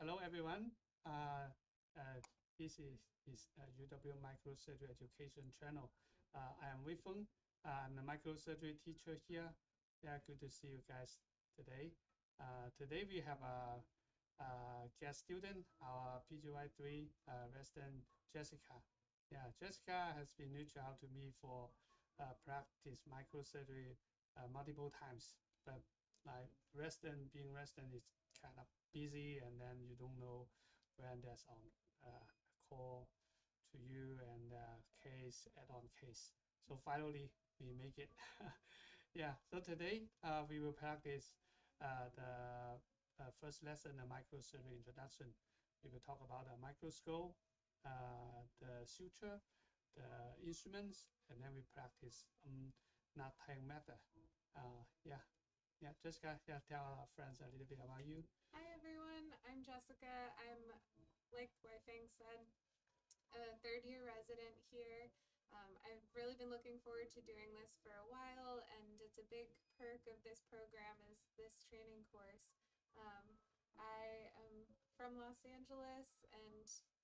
Hello, everyone. This is UW Microsurgery Education channel. I am Weifeng. I'm a microsurgery teacher here. Yeah, good to see you guys today. Today we have a guest student, our PGY 3 resident Jessica. Yeah, Jessica has been reaching out to me for practice microsurgery multiple times, but like being resident is kind of busy, and then you don't know when there's on call to you and add-on case. So finally we make it. Yeah, so today we will practice the first lesson, the microsurgery introduction. We will talk about the microscope, the suture, the instruments, and then we practice knot tying method. Jessica, tell our friends a little bit about you. Hi everyone, I'm Jessica. I'm, like Weifeng said, a third-year resident here. I've really been looking forward to doing this for a while, and it's a big perk of this program is this training course. I am from Los Angeles,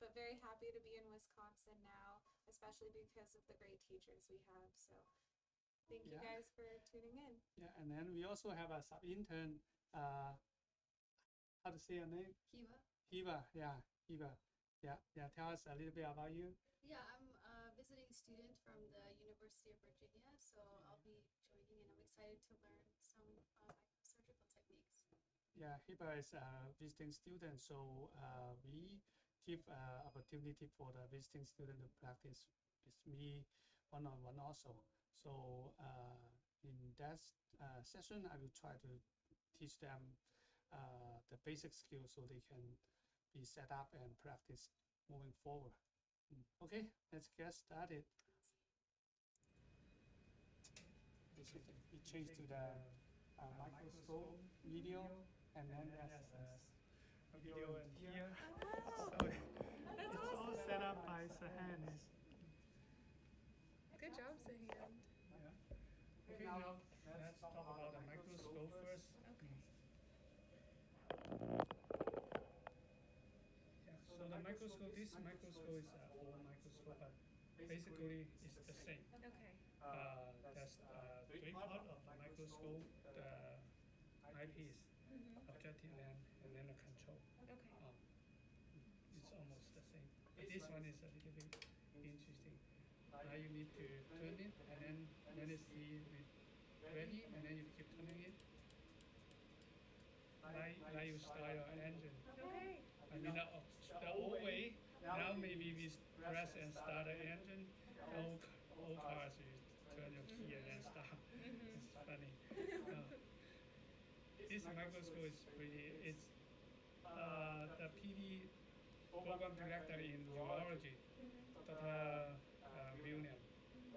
but very happy to be in Wisconsin now, especially because of the great teachers we have. So thank you guys for tuning in. Yeah, and then we also have a sub-intern, how to say your name? Hiva. Hiva. Yeah, tell us a little bit about you. Yeah, I'm a visiting student from the University of Virginia, so I'll be joining, and I'm excited to learn some microsurgical techniques. Yeah, Hiba is a visiting student, so we give opportunity for the visiting student to practice with me one-on-one also. So in that session, I will try to teach them the basic skills so they can be set up and practice moving forward. Okay, let's get started. We change to the microscope video, and then there's a video in here. Oh, so that's it's awesome. all set up by Sahan. Good job, Sahan. Yeah. Okay, now let's talk about the microscope first. Okay. Yeah, so the microscope, this microscope is an old microscope, but basically it's the same. Okay. There's three parts of the microscope, the eyepiece, objective lens, and then the control. Okay. It's almost the same. But this one is a little bit interesting. Now you need to turn it, and then when it's ready, and then you keep turning it. Now you start your engine. Okay. I mean the old way. Now maybe we press and start the engine. Old cars you turn your key and then start. It's funny. This microscope is it's the PD program director in urology, Dr. William.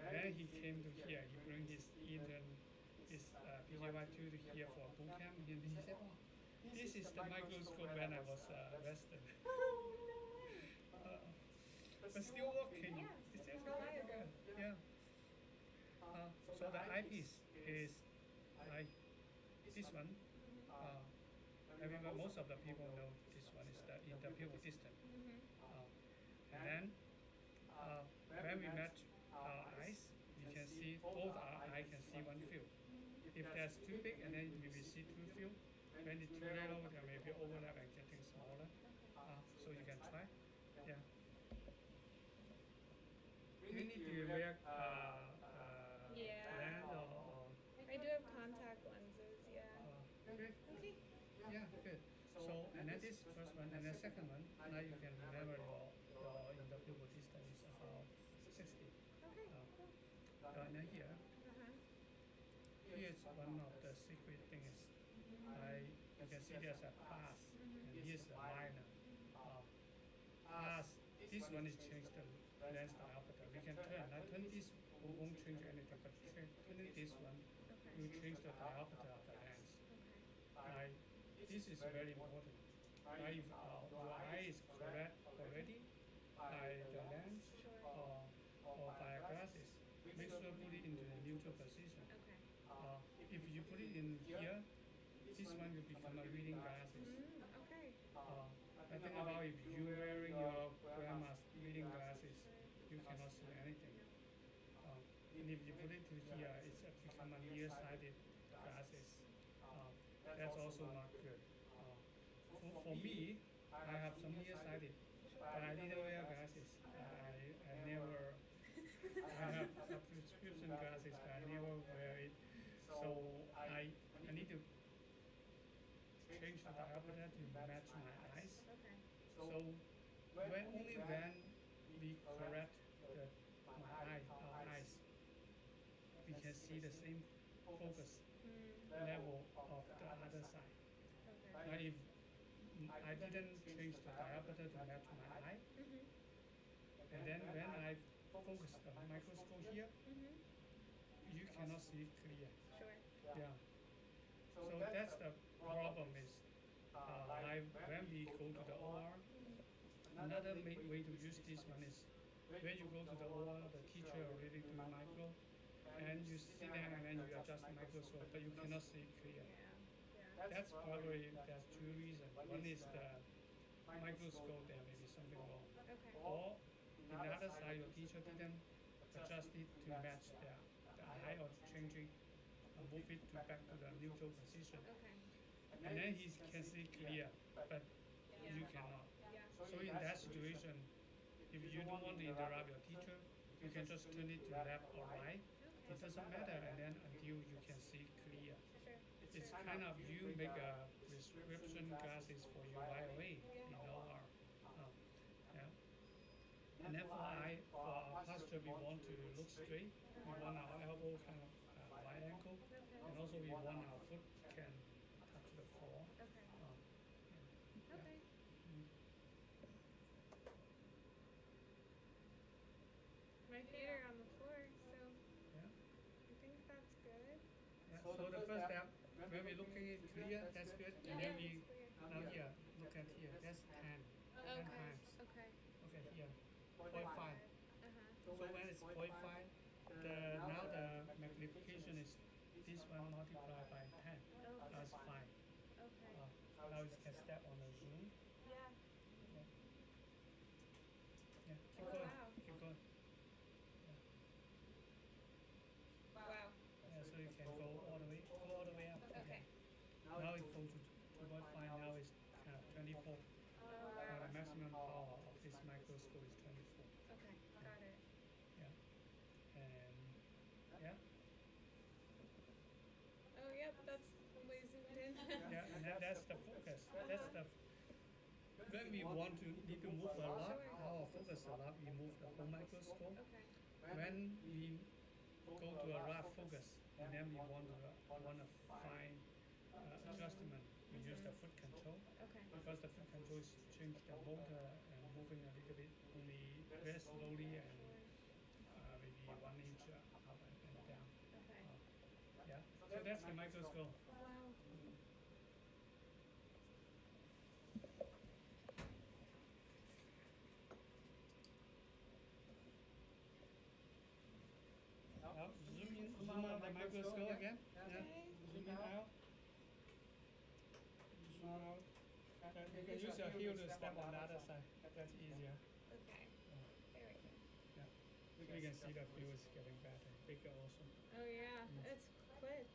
When he came to here, he bring his intern, his PGY2 to here for boot camp, and he said, "Oh, this is the microscope when I was arrested." But still working. Yeah, It's still reliable. Yeah. So the eyepiece is like this one. Most of the people know this one is the interpupil distance. And then when we match our eyes, you can see both our eyes can see one field. If that's too big, and then we will see two field. When it's too little, there may be overlap and getting smaller. So you can try. Yeah. You need to wear lens or I do have contact lenses, yeah. good. Okay. Yeah, good. So, and then this first one, and then second one, now you can remember your interpupil distance is about 60. Okay. And then here Uh-huh. is one of the secret things. You can see there's a pass, and here's a liner. Pass, this one is changed the lens diopter. We can turn. Now turn this won't change anything, but turning this one, you change the diopter of the lens. This is very important. If your eye is correct already by the lens or by glasses, make sure put it into the neutral position. Okay. If you put it in here, this one will become a reading glasses. Okay. But if you wearing your grandma's reading glasses, you cannot see anything. And if you put it to here, it's become a nearsighted glasses. That's also not good. For me, I have some nearsighted, but I didn't wear glasses. I never. I have a prescription glasses, but I never wear it. So I need to change the diopter to match my eyes. Okay. So only when we correct our eyes, we can see the same focus level of the other side. Okay. But if I didn't change the diopter to match my eye, and then when I focus the microscope here, you cannot see clear. Sure. Yeah. So that's the problem is, like when we go to the OR, another way to use this one is when you go to the OR, the teacher already do micro, and you sit there and then you adjust the microscope, but you cannot see clear. Yeah. There's two reasons. One is the microscope, there may be something wrong. Okay. Or on the other side, your teacher didn't adjust it to match the eye or changing, move it back to the neutral position. Okay. And then he can see clear, but you cannot. Yeah. So in that situation, if you don't want to interrupt your teacher, you can just turn it to left or right. It doesn't matter, and then until you can see clear. Sure. It's kind of you make a prescription glasses for you right away, yeah. And then for our posture, we want to look straight. We want our elbow kind of right angle, and also we want our foot can touch the floor. Okay. Yeah. Okay. My feet are on the floor, so Yeah. I think that's good. Yeah. So the first step, when we looking it clear, that's good. And then we now here, look at here. That's 10 Okay. times. Okay. Okay, here, 0.5. So when it's 0.5, now the magnification is this one multiplied by 10. That's 5. Okay. Now you can step on the zoom. Yeah. Yeah. Yeah. Keep Oh, going. wow. Keep going. Wow. Yeah, so you can go all the way up. Okay. Now it goes to 2.5. Now it's kind of 24. Oh, Now wow. the maximum power of this microscope is 24. Okay. Got it. Yeah. And yeah. Oh, yep. That's way zoomed in. Yeah, and that's the focus. That's the when we want to need to move a lot, our focus a lot, we move the whole microscope. Okay. When we go to a rough focus, and then we want to fine adjustment, we use the foot control. Okay. Because the foot control is change the motor and moving a little bit only very slowly and maybe 1 inch up and down. Okay. Yeah. So that's the microscope. Wow. Now zoom out the microscope again. Yeah. Zoom it out. Zoom out. You can use your heel to step on the other side. That's easier. Okay. There we go. Yeah. So you can see the view is getting better, bigger also. Oh, yeah. It's quick.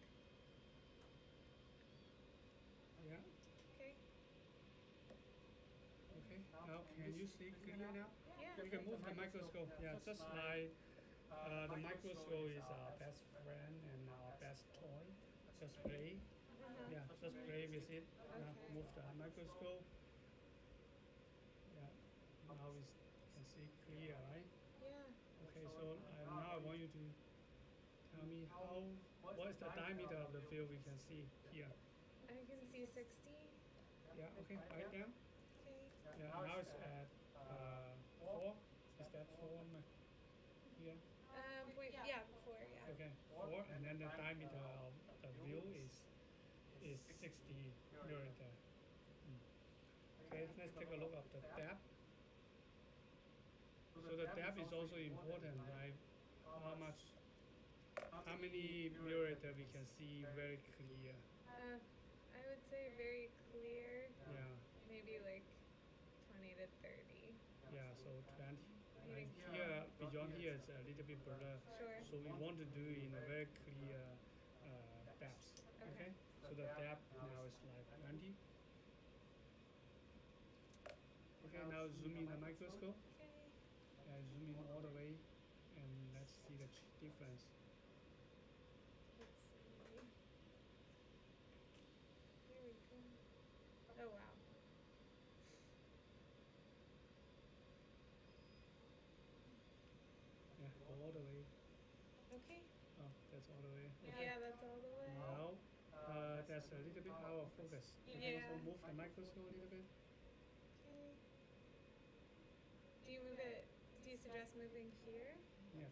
Yeah. Okay. Okay. Now can you see clear now? Yeah. You can move the microscope. Yeah, just like the microscope is our best friend and our best toy. Just play. Yeah, just play with it. Now move the microscope. Yeah. Now we can see clear, right? Yeah. Okay, so now I want you to tell me what is the diameter of the field we can see here? I can see 60. Yeah, okay, write down. Okay. Yeah, now it's at 4. Is that 4 here? Wait, yeah, 4, yeah. Okay, 4, and then the diameter of the view is 60 millimeter. Okay, let's take a look at the depth. So the depth is also important, right? How many millimeter we can see very clear? I would say very clear. Yeah. Maybe like 20 to to 30. Yeah, so 20. And here, beyond here, it's a little bit blur. Sure. So we want to do in a very clear depth. Okay. So the depth now is like 20. Okay, now zoom in the microscope. Okay. Zoom in all the way, and let's see the difference. Let's see. Here we go. Oh wow. Yeah, all the way. Okay. Oh, that's all the way. Okay. Yeah, that's all the way. Now, that's a little bit out of focus. Okay, Yeah. so move the microscope a little bit. Okay. Do you move it? Do you suggest moving here? Yeah,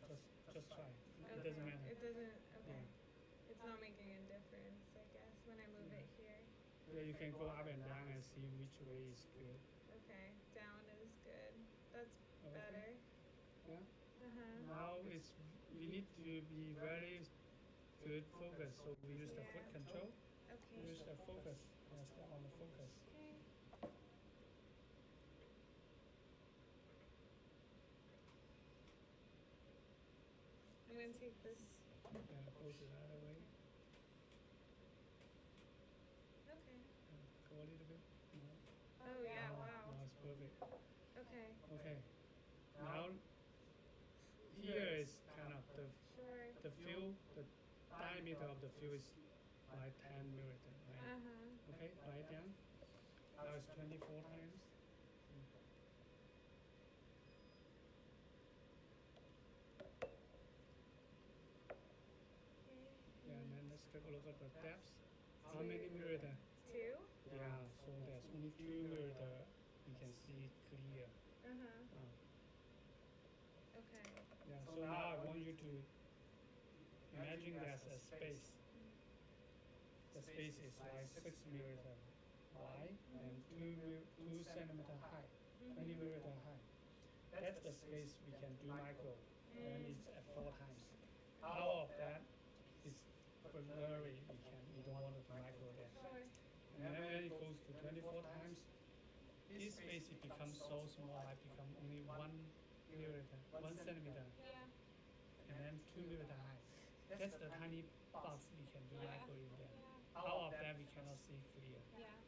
just try. It Okay. doesn't matter. It doesn't. Okay. Yeah. It's not making a difference, I guess, when I move it here. Yeah, you can go up and down and see which way is good. Okay. Down is good. That's Okay. better. Yeah. Uh-huh. Now we need to be very good focus. So we use the foot control. Okay. Use the focus. Yes, on the focus. Okay. I'm gonna take this. Yeah, go to the other way. Okay. Go a little bit. No. Oh yeah, wow. Now it's perfect. Okay. Okay. Now here is kind of Sure. the field, the diameter of the field is like 10 millimeter, right? Uh-huh. Okay, write down. Now it's 24 times. Yeah, and then let's take a look at the depth. How many millimeter? 2? Yeah, so there's only 2 millimeter. You can see clear. Uh-huh. Okay. Yeah, so now I want you to imagine there's a space. The space is like 6 millimeter wide and 2 centimeter high, 20 millimeter high. That's the space we can do micro, and it's at 4 times. Out of that, it's blurry. We don't want to do micro there. Sure. And then when it goes to 24 times, this space it becomes so small, it becomes only 1 millimeter, 1 centimeter, Yeah. and then 2 millimeter high. That's the tiny box we can do Yeah. micro in there. Yeah. Out of that, we cannot see clear. Yeah.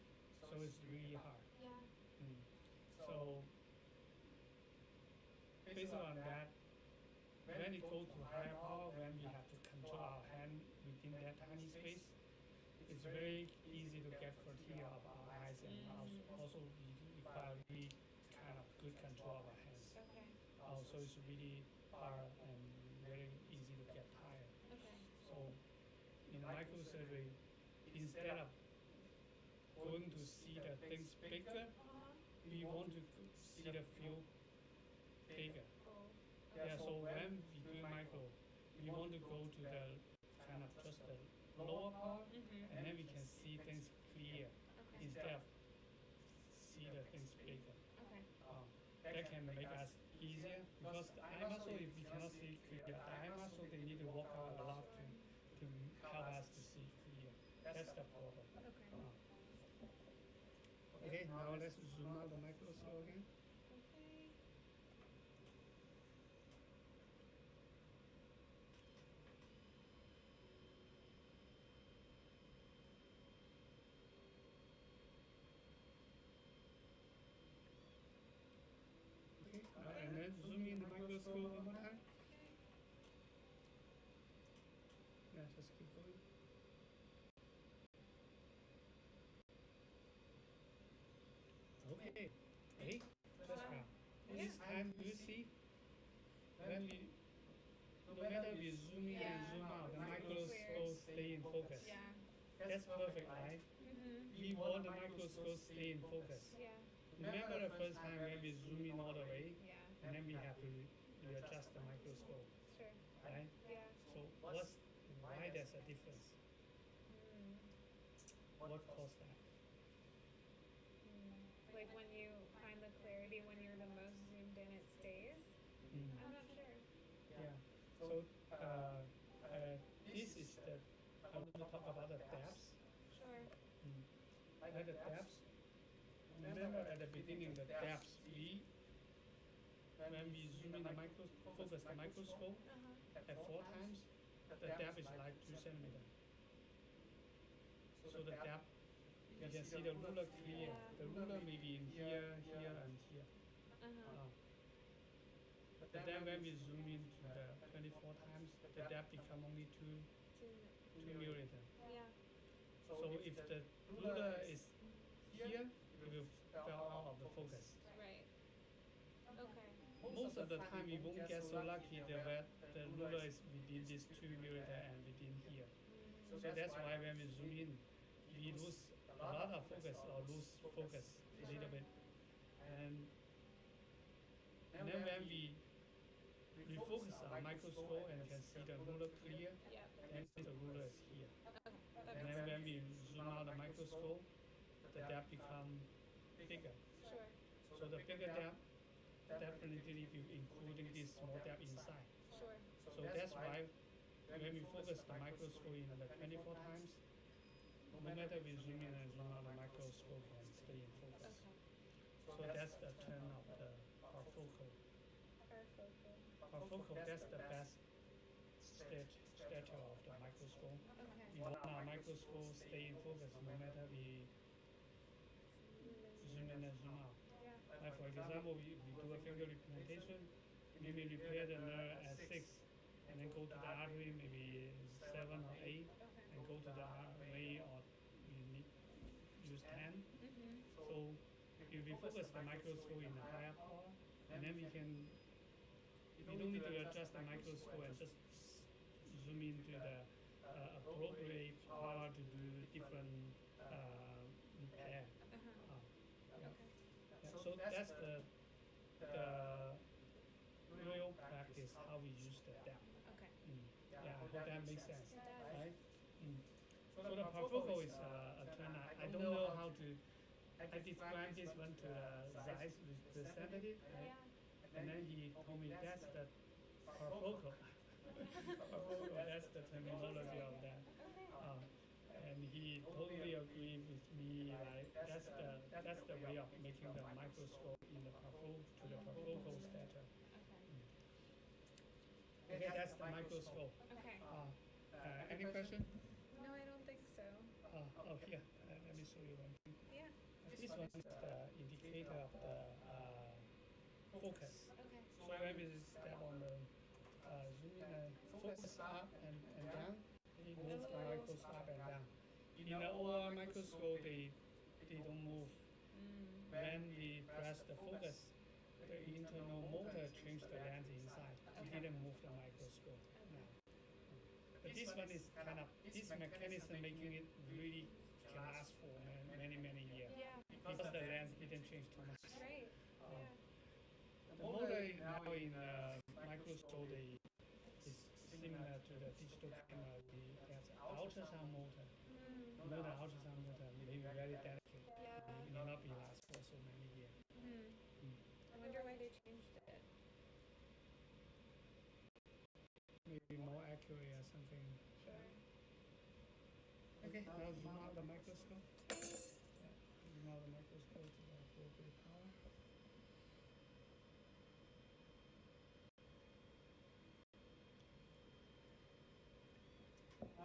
So it's really hard. Yeah. So based on that, when it goes to higher power, when we have to control our hand within that tiny space, it's very easy to get fatigue of our eyes, and also we require really kind of good control of our hands. Okay. So it's really hard and very easy to get tired. Okay. So in microsurgery, instead of going to see the things bigger, we want to see the field bigger. Cool. Yeah, so when we do micro, we want to go to the kind of just the lower power, and then we can see things clear Okay. instead of see the things bigger. Okay. That can make us easier because the eye muscle, if we cannot see clear, the eye muscle they need to work out a lot to help us to see clear. That's the problem. Okay. Okay, now let's zoom out the microscope again. Okay. Okay, and then zoom in the microscope one more time. Yeah, just keep going. Okay, hey, Jessica, this time you see when we, no matter we zoom in and zoom out, the microscope stay in focus. Yeah. That's perfect, right? We want the microscope stay in focus. Yeah. Remember the first time when we zoom in all the way, Yeah. and then we have to readjust the microscope, Sure. right? Yeah. So why there's a difference? What caused that? Like when you find the clarity when you're the most zoomed in, it stays. I'm not sure. Yeah. So this is the, I want to talk about the depth. Sure. Like the depth, remember at the beginning the depth when we zoom in the focus the microscope at 4 times, the depth is like 2 centimeters. So the depth, you can see the ruler clear. The ruler may be in here, here, and here. But then when we zoom into the 24 times, the depth become only 2 millimeter. Yeah. So if the ruler is here, it will fall out of the focus. Right. Okay. Most of the time, we won't get so lucky that the ruler is within this 2 millimeter and within here. So that's why when we zoom in, we lose a lot of focus or lose focus a little bit. And then when we refocus our microscope and can see the ruler clear, then the ruler is here. And then when we zoom out the microscope, the depth become bigger. Sure. So the bigger depth, definitely if you including this small depth inside. Sure. So that's why when we focus the microscope in the 24 times, no matter we zoom in and zoom out, the microscope can stay in focus. Okay. So that's the turn of the parfocal. Parfocal, that's the best stature of the microscope. Okay. We want our microscope stay in focus no matter we zoom in and zoom out. Yeah. Like for example, we do a finger replantation, maybe repair the nerve at 6, and then go to the artery maybe 7 or 8, and go to the artery or we need use 10. So if we focus the microscope in the higher power, and then we don't need to adjust the microscope and just zoom into the appropriate power to do different repair. So that's the real practice how we use the depth. Okay. Yeah, I hope that makes sense, right? So the parfocal is a term I don't know how to. I described this one to Zeiss representative, right? And then he told me that's the parfocal. Parfocal, that's the terminology of that. And he totally agreed with me. Like that's the way of making the microscope in the parfocal stature. Okay, that's the microscope. Okay. Any question? No, I don't think so. Here. Let me show you one thing. Yeah. This one is the indicator of the focus. Okay. So when we step on the zoom in the focus up and down, it moves the microscope up and down. In the OR microscope, they don't move. When we press the focus, the internal motor changed the lens inside. It didn't move the microscope. No. But this one is this mechanism making it really can last for many years. Yeah. Because the lens didn't change too much. Right. Yeah. The motor now in microscope is similar to the digital camera. There's an ultrasound motor. You know the ultrasound motor may be very delicate. Yeah. It may not be last for so many years. I wonder why they changed it. Maybe more accurate or something. Sure. Okay, now zoom out the microscope. Yeah, zoom out the microscope to the appropriate power.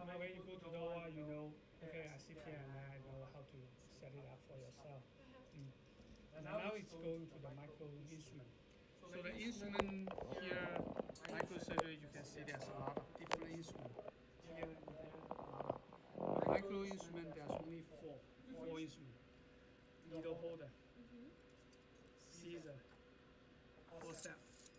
Now when you go to the OR, you know, okay, I sit here and I know how to set it up for yourself. Now it's going to the micro instrument. So the instrument here, microsurgery, you can see there's a lot of different instruments. Here, the micro instrument, there's only four instruments. Needle holder, scissor, forceps,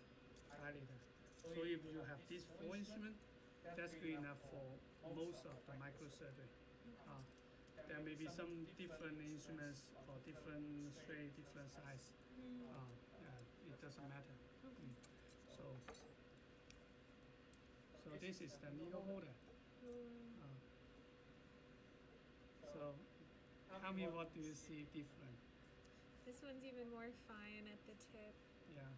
dilator. So if you have these 4 instruments, that's good enough for most of the microsurgery. There may be some different instruments for different straight, different size. It doesn't matter. So this is the needle holder. So tell me, what do you see different? This one's even more fine at the tip, Yeah,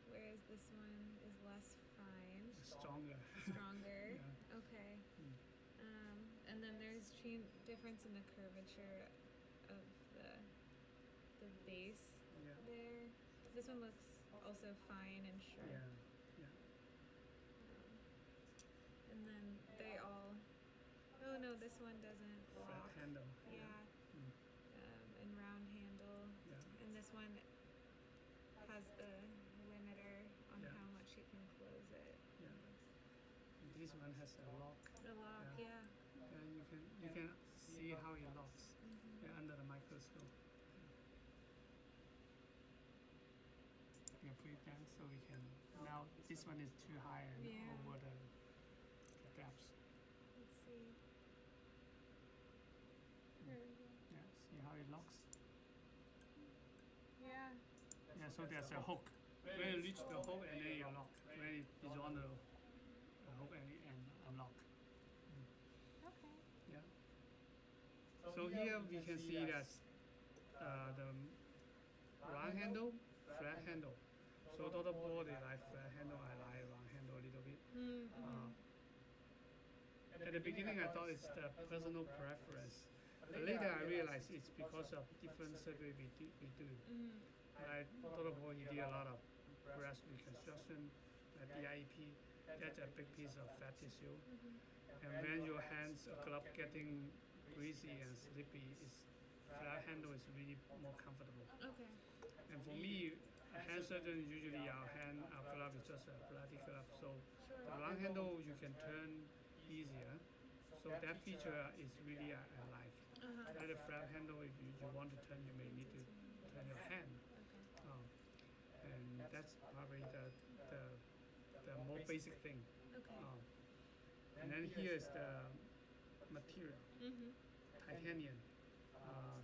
whereas this one is less fine, stronger. stronger. Yeah. Okay. And then there's difference in the curvature of the space Yeah. there. This one looks also fine and sharp. Yeah. Yeah. And then they all. Oh no, this one doesn't Flat lock. handle. Yeah. And round handle. Yeah. And this one has the limiter on Yeah. how much you can close it. Yeah. This one has a lock. The lock, yeah. And you can see how it locks under the microscope. You can put it down so we can. Now this one is too high and Yeah. over the gaps. Let's see. There we go. Yeah. See how it locks. Yeah. Yeah. So there's a hook. When you reach the hook and then you lock. When it is on the hook and unlock. Okay. Yeah. So here we can see that the round handle, flat handle. So total ball they like flat handle, I like round handle a little bit. At the beginning I thought it's the personal preference. But later I realized it's because of different surgery we do. Like total ball he did a lot of breast reconstruction, DIEP. That's a big piece of fat tissue. And when your hands glove getting greasy and slippery, flat handle is really more comfortable. Okay. And for me, a hand surgeon usually our glove is just a plastic glove. So the round handle you can turn easier. So that feature is really I like. Like the flat handle, if you want to turn, you may need to turn your hand. And that's probably the more basic thing. Okay. And then here is the material, titanium,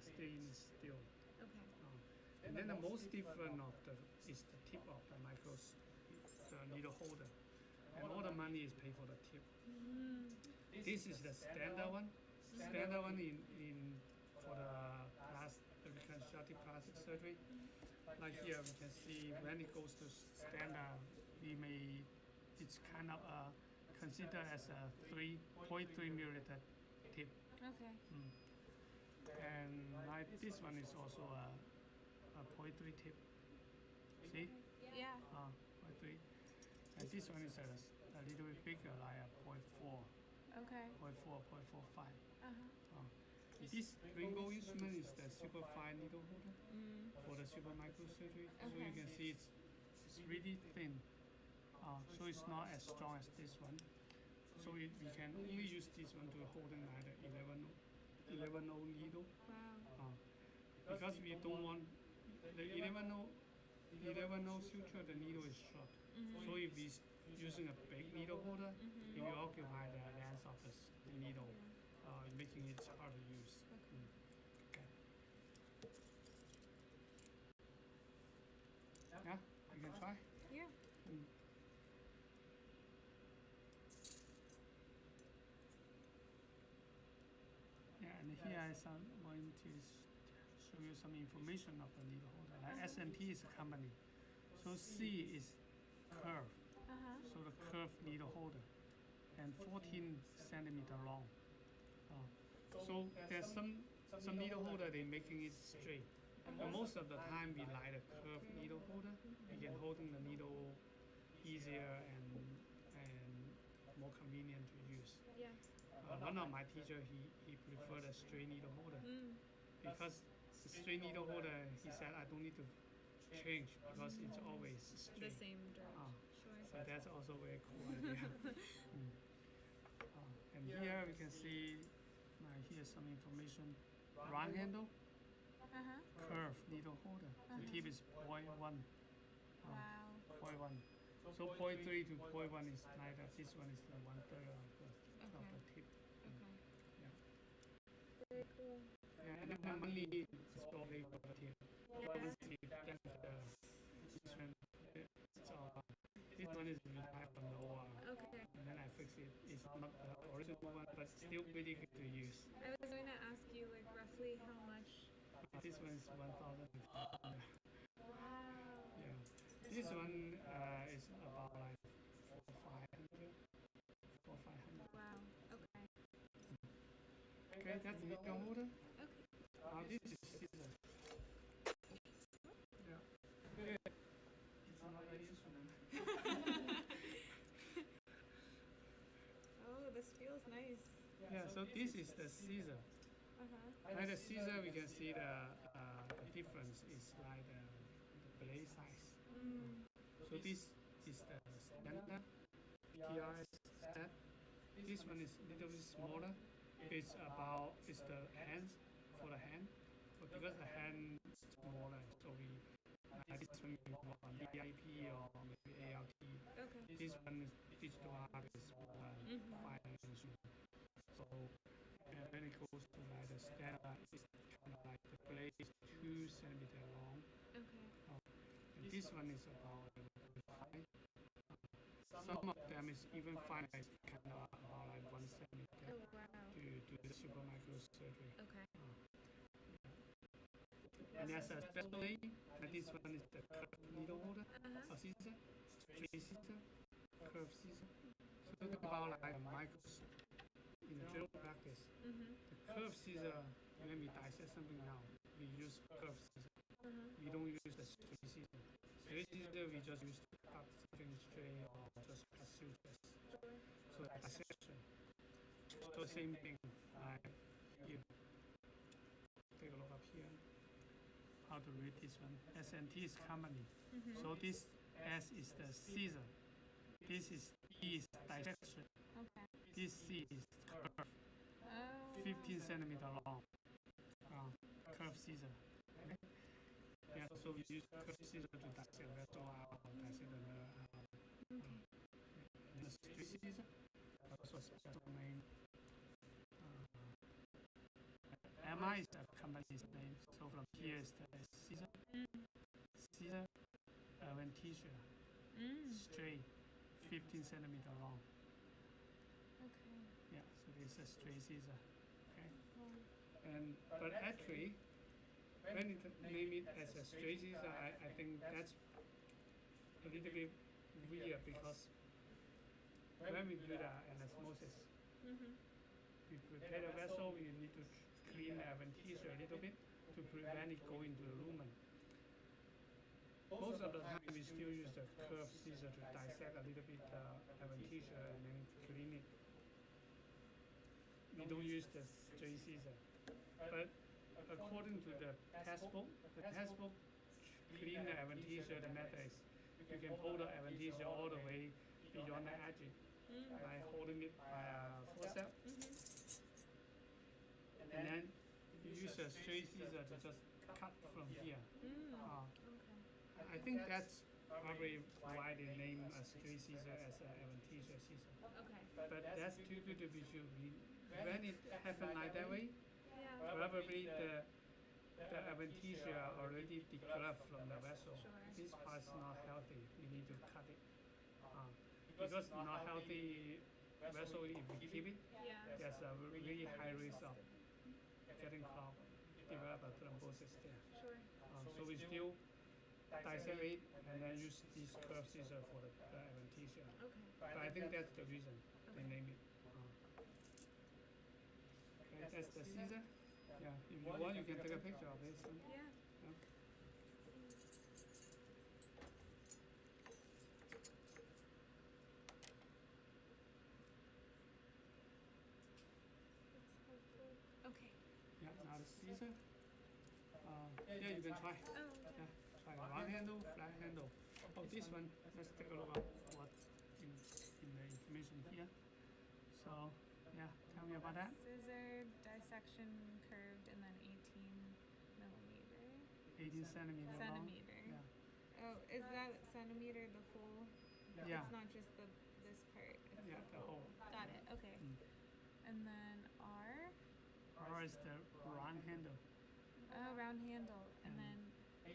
stainless steel. Okay. And then the most different is the tip of the needle holder. And all the money is paid for the tip. This is the standard one. Standard one for the reconstructive plastic surgery. Like here we can see when it goes to standard, it's kind of considered as a 3.3 milliliter tip. Okay. And like this one is also a 0.3 tip. See? Yeah. 0.3. And this one is a little bit bigger, like a 0.4, Okay. 0.4, 0.45. Uh-huh. This rainbow instrument is the super fine needle holder for the super microsurgery. So you can see it's really thin. So it's not as strong as this one. So we can only use this one to hold in like the 11 needle. Wow. Because we don't want the 11 suture, the needle is short. So if we're using a big needle holder, it will occupy the length of the needle, making it hard to use. Okay. Yeah, you can try. Yeah. Yeah, and here I'm going to show you some information of the needle holder. Like SNT is a company. So C is curve. So the curved needle holder, and 14 centimeter long. So there's some needle holder they making it straight. But most of the time we like a curved needle holder. We can hold in the needle easier and more convenient to use. Yeah. One of my teacher he preferred a straight needle holder because the straight needle holder he said I don't need to change because it's always straight. The same direction. Sure. So that's also very cool idea. And here we can see here's some information. Round handle, curve needle holder. The tip is 0.1. Wow. 0.1. So 0.3 to 0.1 is like that. This one is the 1/3 of the tip. Okay. Yeah. Very cool. And then only is probably for the tip. This tip, that's this one. This one is retired from the OR. Okay. And then I fix it. It's not the original one, but still pretty good to use. I was going to ask you like roughly how much. This one is 1,500. Wow. Yeah. This one is about like 4,500. Wow. Okay. Okay, that's the needle holder. Okay. This is scissors. Yeah, so this is the scissor. Like the scissor, we can see the difference is like the blade size. So this is the standard PRS set. This one is a little bit smaller. It's the hands for the hand. But because the hand is smaller, so this one we want BIP or maybe ALT. Okay. This one is digital art is 5 inch. So when it goes to like the standard, it's kind of like the blade is 2 centimeter long. Okay. And this one is about 5. Some of them is even 5, like kind of about like 1 centimeter Oh wow. to do the super microsurgery. Okay. And there's a special name. Like this one is the curved needle holder, or scissor, straight scissor, curved scissor. So talk about like a in the general practice. The curved scissor, when we dissect something now, we use curved scissor. We don't use the straight scissor. Straight scissor we just use to cut something straight or just cut sutures. So dissection. So same thing. Like you take a look up here. How to read this one? SNT is company. So this S is the scissor. This is D is dissection. Okay. This C is curve. Oh. 15 centimeter long. Curved scissor. Okay. Yeah, so we use curved scissor to dissect vessel out, dissect the nerve out. Okay. And the straight scissor, also a special name. MI is the company's name. So from here is the scissor. Scissor, adventitia, straight, 15 centimeter long. Okay. Yeah, so this is a straight scissor. Okay. But actually, when it name it as a straight scissor, I think that's a little bit weird because when we do the anastomosis, we prepare the vessel, we need to clean the adventitia a little bit to prevent it going to the lumen. Most of the time we still use the curved scissor to dissect a little bit adventitia and then clean it. We don't use the straight scissor. But according to the textbook clean the adventitia, the method is you can hold the adventitia all the way beyond the edge by holding it by a forceps. And then you use a straight scissor to just cut from here. I think that's probably why they name a straight scissor as an adventitia scissor. Okay. But that's too good to be true. When it happened like that way, Yeah. probably the adventitia already declawed from the vessel. Sure. This part is not healthy. We need to cut it. Because not healthy vessel, if we keep it, Yeah. there's a really high risk of getting clogged, develop a thrombosis there. Sure. So we still dissect it and then use this curved scissor for the adventitia. Okay. But I think that's the reason they name it. Okay, that's the scissor. Yeah, if you want, you can take a picture of this. Yeah. Okay. Yeah, now the scissor. Yeah, you can try. Oh. Yeah, try round handle, flat handle. Oh, this one. Let's take a look at what's in the information here. So, yeah, tell me about that. Scissor, dissection curved, and then 18 millimeter. 18 centimeter long. Centimeter. Yeah. Oh, is that centimeter the whole? Yeah. It's not just this part. It's Yeah, the whole. Got it. Okay. And then R. R is the round handle. Round handle, and then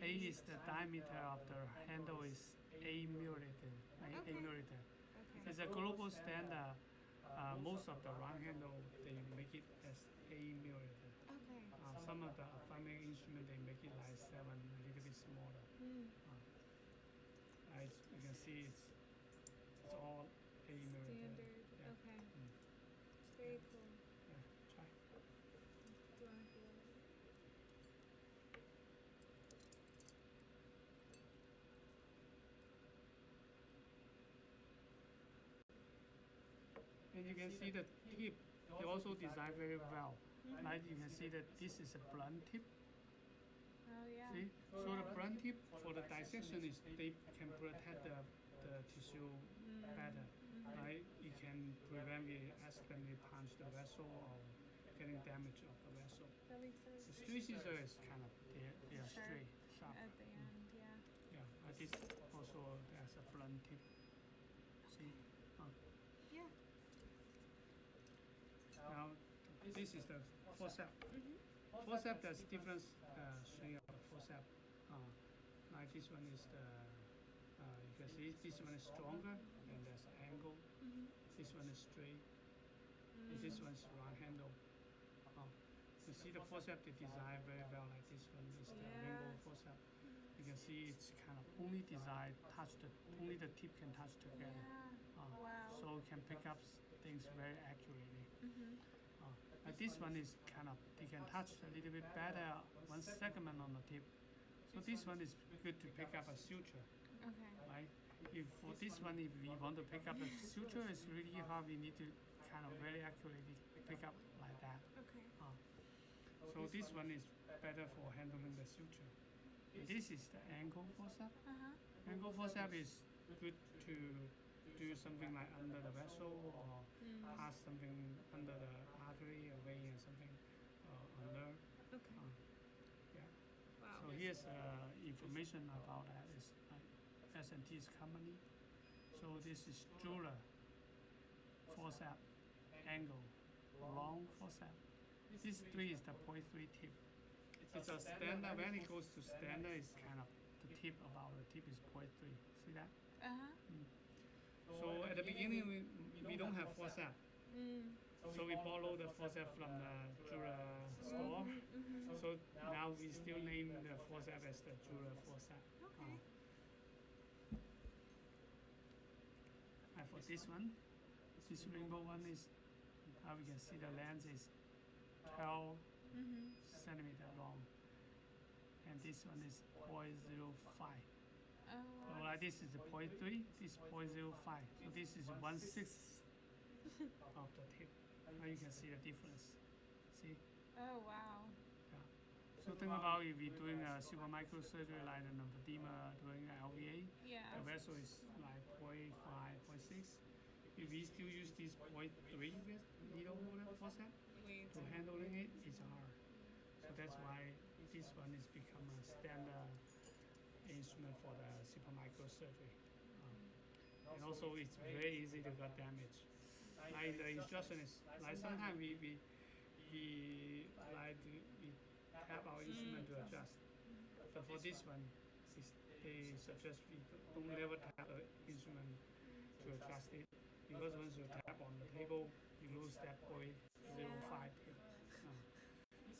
A is the diameter of the handle is 8 milliliter. Like 8 Okay. milliliter. Okay. It's a global standard. Most of the round handle they make it as 8 milliliter. Okay. Some of the ophthalmic instrument they make it like 7, a little bit smaller. As you can see, it's all 8 milliliter. Standard. Yeah. Okay. Very cool. Yeah, try. Do you want to feel it? And you can see the tip they also design very well. Like you can see that this is a blunt tip. Oh yeah. See, so the blunt tip for the dissection is they can protect the tissue better. Right, you can prevent it accidentally punch the vessel or getting damage of the vessel. That makes sense. The straight scissor is kind of they are Sure. straight, sharp. At the end, yeah. Yeah, this also has a blunt tip. See, Yeah. now this is the forceps. Forceps there's different string of the forceps. Like this one is the you can see this one is stronger and there's an angle. This one is straight. And this one's round handle. You see the forceps they design very well. Like this one is the rainbow forceps. You can see it's kind of only designed only the tip can touch together. Wow. So it can pick up things very accurately. Like this one is kind of they can touch a little bit better one segment on the tip. So this one is good to pick up a suture. Okay. Right? If for this one, if we want to pick up a suture, it's really hard. We need to kind of very accurately pick up like that. Okay. So this one is better for handling the suture. This is the angle forceps. Angle forceps is good to do something like under the vessel or pass something under the artery or vein or something on nerve. Okay. Yeah. Wow. So here's information about that. It's like S&T's company. So this is Jura forceps, angle, long forceps. This 3 is the 0.3 tip. It's a standard. When it goes to standard, it's kind of the tip about the tip is 0.3. See that? So at the beginning we don't have forceps. So we borrow the forceps from the Jura store. So now we still name the forceps as the Jura forceps. Okay. And for this one, this rainbow one is how we can see the lens is 12 centimeter long, and this one is 0.05. So like this is 0.3, this 0.05. So this is 1/6 of the tip. Now you can see the difference. See? Oh wow. Yeah. So think about if we're doing a super microsurgery like the lymphedema doing LVA, Yeah. the vessel is like 0.5, 0.6. If we still use this 0.3 needle holder forceps to handling it, it's hard. So that's why this one is become a standard instrument for the super microsurgery. And also it's very easy to get damage. Like the instruction is like sometimes we tap our instrument to adjust. But for this one, they suggest we don't never tap the instrument to adjust it, because once you tap on the table, you lose that 0.05 tip.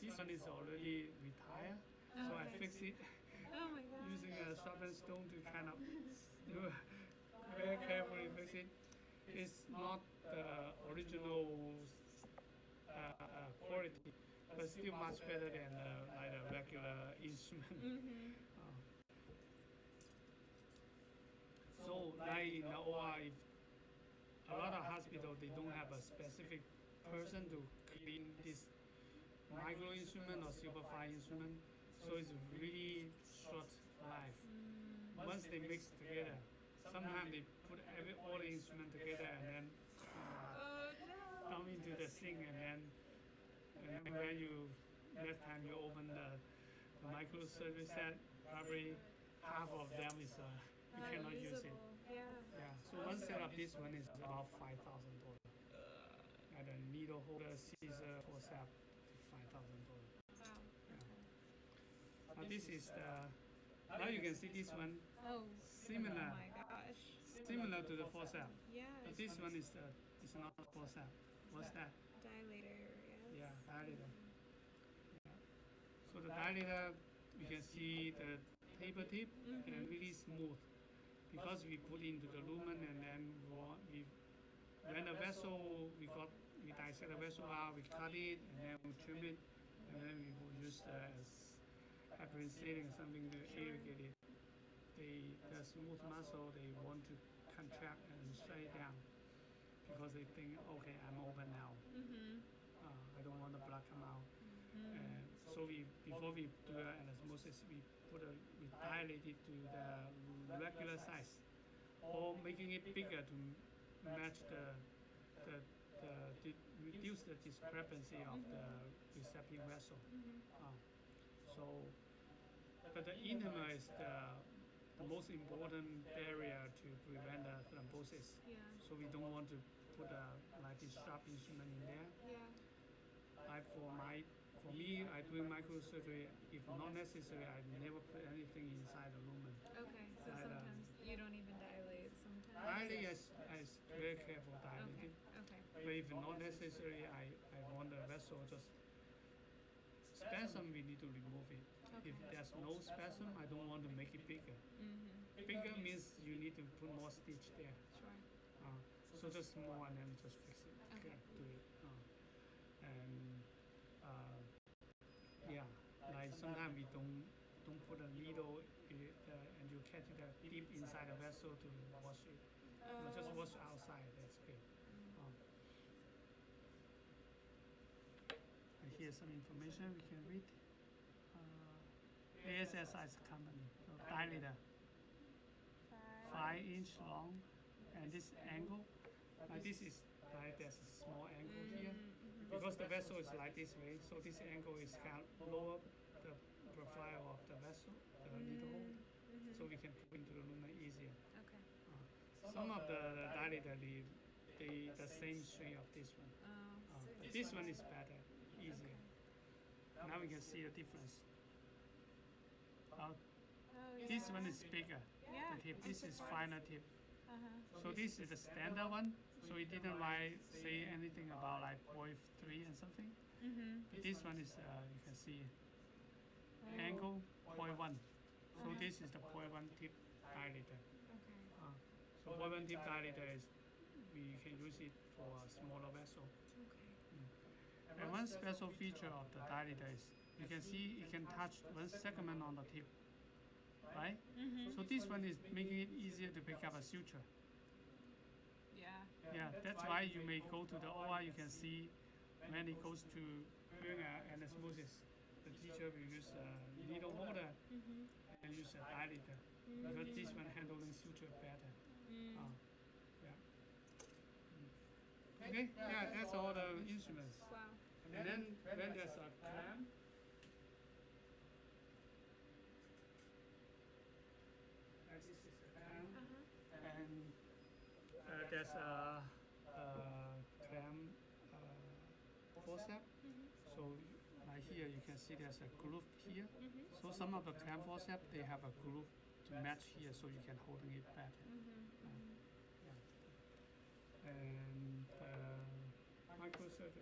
This one is already retired, so I fix it Oh my god. using a sharpened stone to kind of very carefully fix it. It's not the original quality, but still much better than like a regular instrument. So like in the OR, if a lot of hospitals they don't have a specific person to clean this micro instrument or superfine instrument, so it's really short life. Once they mix together, sometimes they put all the instrument together and then dump into the sink, and then when you next time you open the microsurgery set, probably half of them is you cannot use it. Yeah. Yeah. So one set of this one is about $5,000. And the needle holder, scissor, forceps, $5,000. Wow. Now this is the. Now you can see this one Oh. similar, Oh my gosh. similar to the forceps. Yeah. But this one is not forceps. What's that? Dilator. Yes. Yeah, dilator. Yeah. So the dilator, you can see the taper tip and really smooth, because we put into the lumen, and then when the vessel we dissect the vessel out, we cut it and then we trim it, and then we will use heparin sealing something to irrigate it. The smooth muscle they want to contract and shut it down. because they think, okay, I'm open now. I don't want the blood come out. And so before we do anesthesia, we dilate it to the regular size, or making it bigger to match reduce the discrepancy of the receptive vessel. So, but the intima is the most important barrier to prevent the thrombosis. Yeah. So we don't want to put like this sharp instrument in there. Yeah. For me, I doing microsurgery. If not necessary, I never put anything inside the lumen. Okay. So sometimes you don't even dilate. Sometimes. Dilating I very careful dilating. Okay. But if not necessary, I want the vessel just spasm. We need to remove it. Okay. If there's no spasm, I don't want to make it bigger. Bigger means you need to put more stitch there. Sure. So just small and then just fix it. Okay. Do it. And yeah, like sometimes we don't put a needle and you catch it deep inside the vessel to wash it. You just wash outside. That's good. And here's some information we can read. ASSI is a company. So dilator, 5-inch long, and this angle, this is like there's a small angle here. Because the vessel is like this way, so this angle is kind of lower the profile of the vessel, the needle hole, so we can put into the lumen easier. Okay. Some of the dilator, the same string of this one. But this one is better, easier. Okay. Now we can see the difference. This Yeah. one is bigger. Yeah. The tip. This is finer tip. So So this is the standard one. So it didn't say anything about like 0.3 and something. But this one is you can see angle 0.1. So this is the 0.1 tip dilator. Okay. So 0.1 tip dilator is we can use it for a smaller vessel. Okay. And one special feature of the dilator is you can see it can touch one segment on the tip, right? So this one is making it easier to pick up a suture. Yeah. Yeah, that's why you may go to the OR, you can see when it goes to doing anesthesia, the teacher will use a needle holder and use a dilator, because this one handling suture better. Yeah. Okay, yeah, that's all the instruments. Wow. And then when there's a clamp, this is a clamp, and there's a clamp forceps. So right here you can see there's a groove here. So some of the clamp forceps they have a groove to match here, so you can hold it better. And microsurgery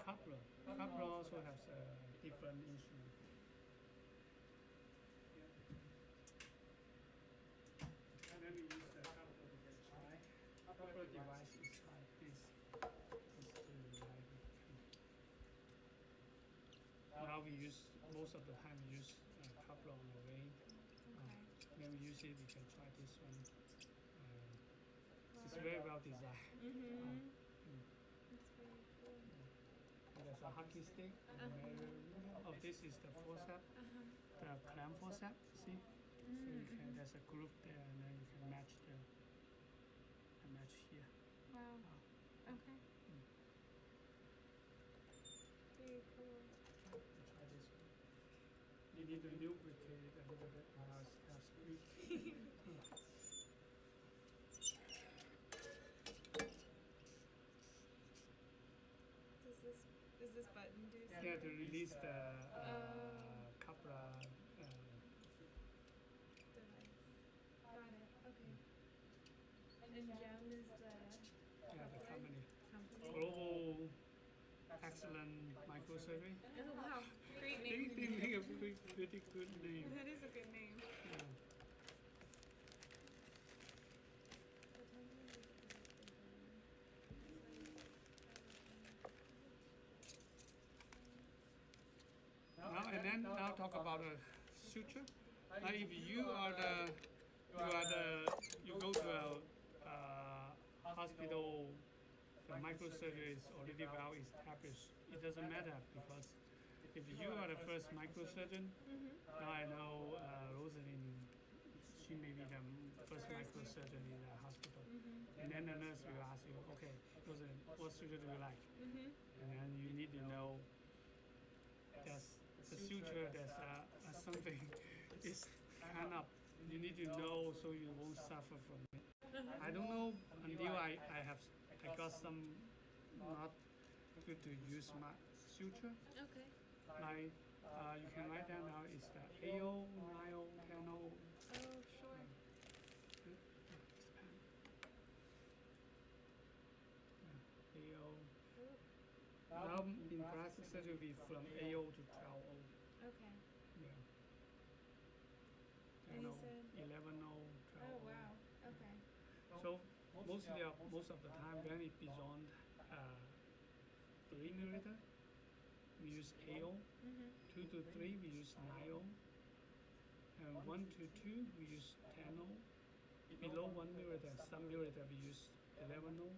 coupler. Coupler also has a different instrument. And then we use the coupler to get try. Coupler device is like this. Now we use, most of the time we use coupler on the way. When we use it, we can try this one. It's very well designed. That's very cool. There's a hockey stick. This is the forceps, the clamp forceps. See, so you can. There's a groove there, and then you can match here. Wow. Okay. Very cool. Try this one. You need to lubricate it a little bit. It's squeaky. Does this button do something? Yeah, to release the coupler. Device. Got it. Okay. And Gem is the The company. company. Global Excellent Microsurgery. Oh wow, great They name. make a pretty good name. That is a good name. Yeah. Now talk about the suture. Like if you go to a hospital the microsurgery is already well established. It doesn't matter because if you are the first microsurgeon, now I know Rosalind, she may be the first microsurgeon in the hospital. And then the nurse will ask you, okay, Rosalind, what suture do you like? And then you need to know there's the suture, there's something is kind of, you need to know so you won't suffer from it. I don't know until I got some not good to use my suture. Okay. Like you can write down now is the AO, NIO, TANO. Oh, sure. AO. Now in plastic surgery we from AO to 12O. Okay. Yeah. And you 10O, said? 11O, 12O. Oh, wow. Okay. So most of the time when it beyond 3 milliliter, we use AO. 2 to 3 we use NIO. And 1 to 2 we use 10O. Below 1 milliliter, some milliliter we use 11O.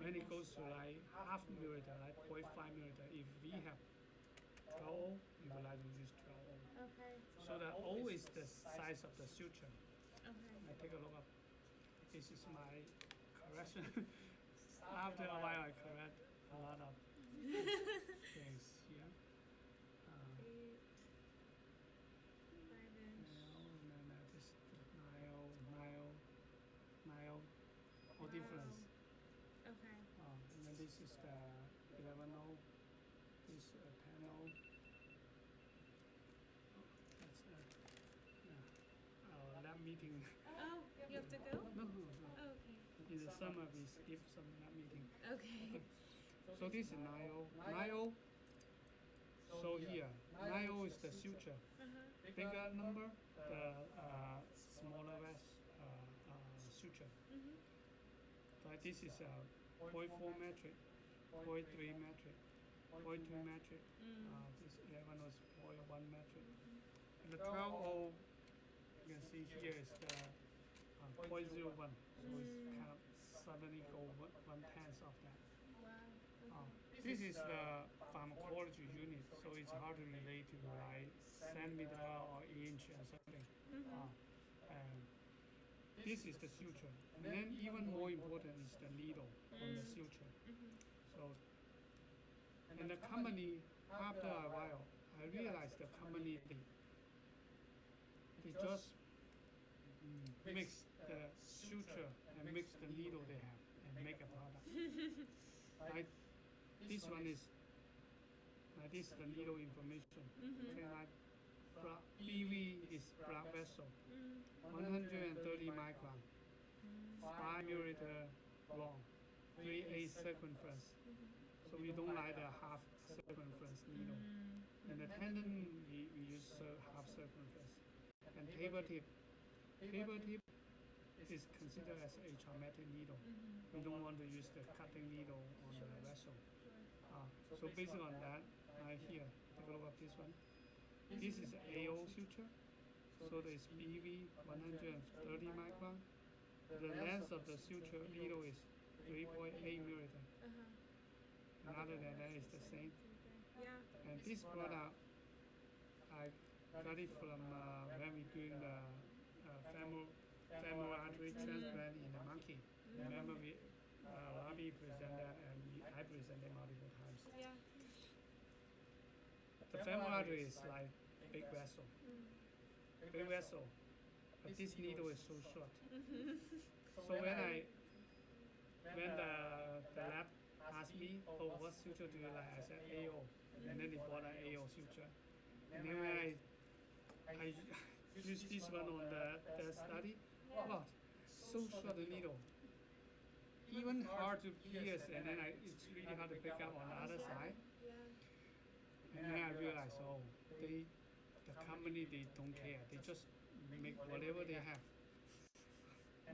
When it goes to like half milliliter, like 0.5 milliliter, if we have 12O, we would like to use 12O. Okay. So that O is the size of the suture. Okay. I take a look up. This is my correction. After a while, I correct a lot of things here. 8, 5-inch. No, this Nile, all difference. Okay. And then this is the 11O, this 10O. That's our lab meeting. Oh, you have to go? No. Oh, okay. In the summer, we skip some lab meeting. Okay. So this is NIO. So here, NIO is the suture. Bigger number, the smaller suture. Like this is a 0.4 metric, 0.3 metric, 0.2 metric. This 11 was 0.1 metric. And the 12O, you can see here is the 0.01. So it's kind of suddenly go 1/10 of that. Wow. This is the pharmacology unit, so it's hard to relate to like centimeter or inch or something. And this is the suture. And then even more important is the needle on the suture. So, and the company, after a while, I realized the company, they just mix the suture and mix the needle they have and make a product. Like this one is, like this is the needle information. Okay, like BV is blood vessel, 130 micron, 5 milliliter long, 3/8 circumference. So we don't like the half circumference needle. And the tendon we use half circumference. And taper tip is considered as a traumatic needle. We don't want to use the cutting needle on the vessel. So based on that, here, take a look at this one. This is AO suture. So there's BV 130 micron. The length of the suture needle is 3.8 milliliter. And other than that, it's the same. Yeah. And this product, I got it from when we doing the femoral artery transplant in the monkey. Remember we, Ravi presented and I presented multiple times. Yeah. The femoral artery is like big vessel. Big vessel. But this needle is so short. So when the lab asked me, oh, what suture do you like? I said AO. And then they bought an AO suture. And then when I used this one on the study, wow, so short the needle. Even hard to pierce, and then it's really hard to pick up on the other side. And then I realized, oh, the company, they don't care. They just make whatever they have.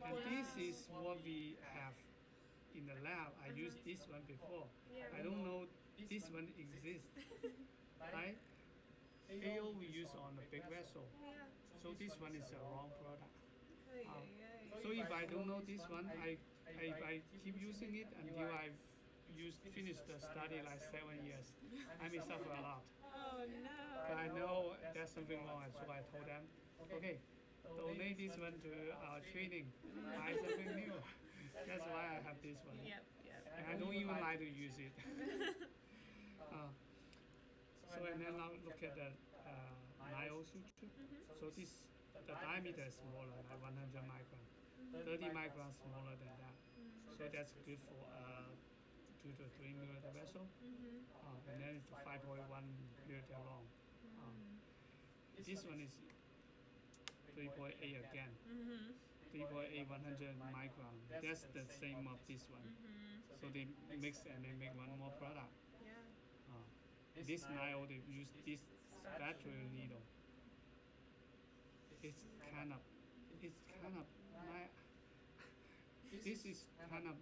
And this is what we have in the lab. I used this one before. I don't know this one exists. Right? AO we use on the big vessel. So this one is a wrong product. So if I don't know this one, I keep using it until I finished the study like 7 years. I may suffer a lot. Oh no. But I know there's something wrong, so I told them, okay, donate this one to our training, buy something new. That's why I have this one. Yep. And I don't even like to use it. So and then now look at the nio suture. So the diameter is smaller, like 100 micron, 30 microns smaller than that. So that's good for 2 to 3 milliliter vessel. And then it's 5.1 milliliter long. This one is 3.8 again. 3.8 100 micron. That's the same of this one. So they mix and they make one more product. This nio they use this spatula needle. It's kind of like this is kind of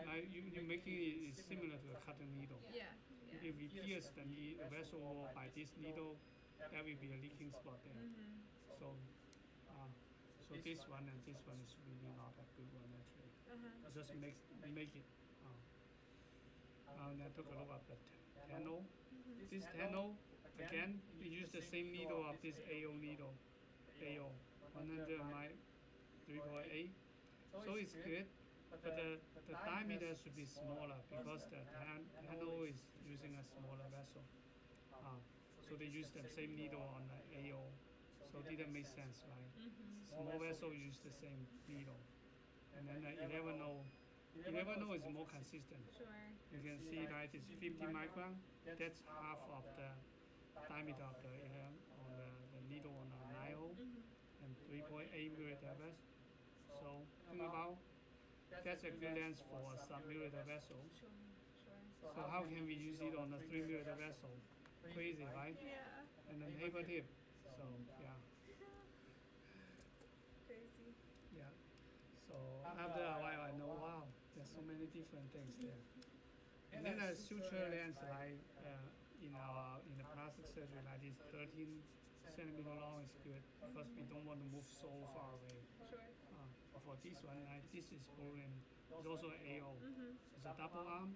like you making it is similar to a cotton needle. Yeah. If we pierce the vessel wall by this needle, there will be a leaking spot there. So this one and this one is really not a good one actually. Just make it. And I took a look at the tunnel. This tunnel, again, we use the same needle of this AO needle, AO 100 3.8. So it's good, but the diameter should be smaller because the tunnel is using a smaller vessel. So they use the same needle on the AO. So it didn't make sense, right? Small vessel use the same needle. And then the 11.0 is more consistent. Sure. You can see that it's 50 micron. That's half of the diameter of the needle on the nio, and 3.8 milliliter vessel. So think about that's a good length for a sub-milliliter vessel. Sure. So how can we use it on a 3 milliliter vessel? Crazy, right? Yeah. And then paper tip. So yeah. Crazy. Yeah. So after a while, I know, wow, there's so many different things there. And then a suture length like in the plastic surgery like this, 13 centimeter long is good because we don't want to move so far away. Sure. For this one, like this is Poland. It's also an AO. It's a double arm.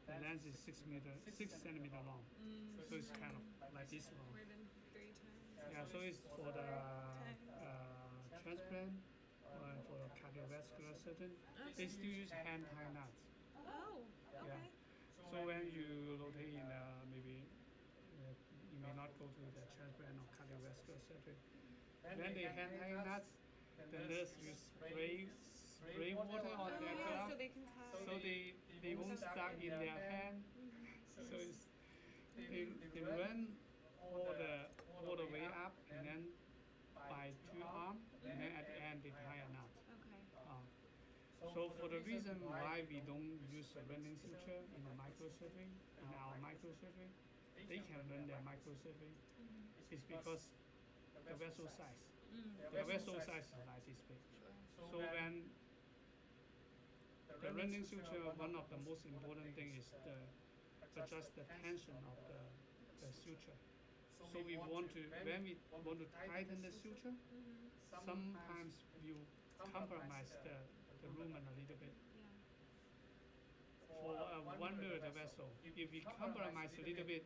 The length is 6 centimeter long. So it's kind of like this long. More than 3 times. Yeah. So it's for the transplant. For the cardiovascular surgeon, they still use hand tie nuts. Oh, okay. Yeah. So when you rotate in, maybe you may not go to the transplant or cardiovascular surgery. When they hand tie nuts, the nurse will spray water on their glove, so they can tie. so they won't stuck in their hand. So it's, they run all the way up and then by 2 arms, and then at the end they tie a knot. Okay. So for the reason why we don't use a running suture in the microsurgery, in our microsurgery, they can run their microsurgery, is because the vessel size. The vessel size is like this big. So when the running suture, one of the most important thing is adjust the tension of the suture. So we want to, when we want to tighten the suture, sometimes you compromise the lumen a little bit. For a 1 milliliter vessel, if we compromise a little bit,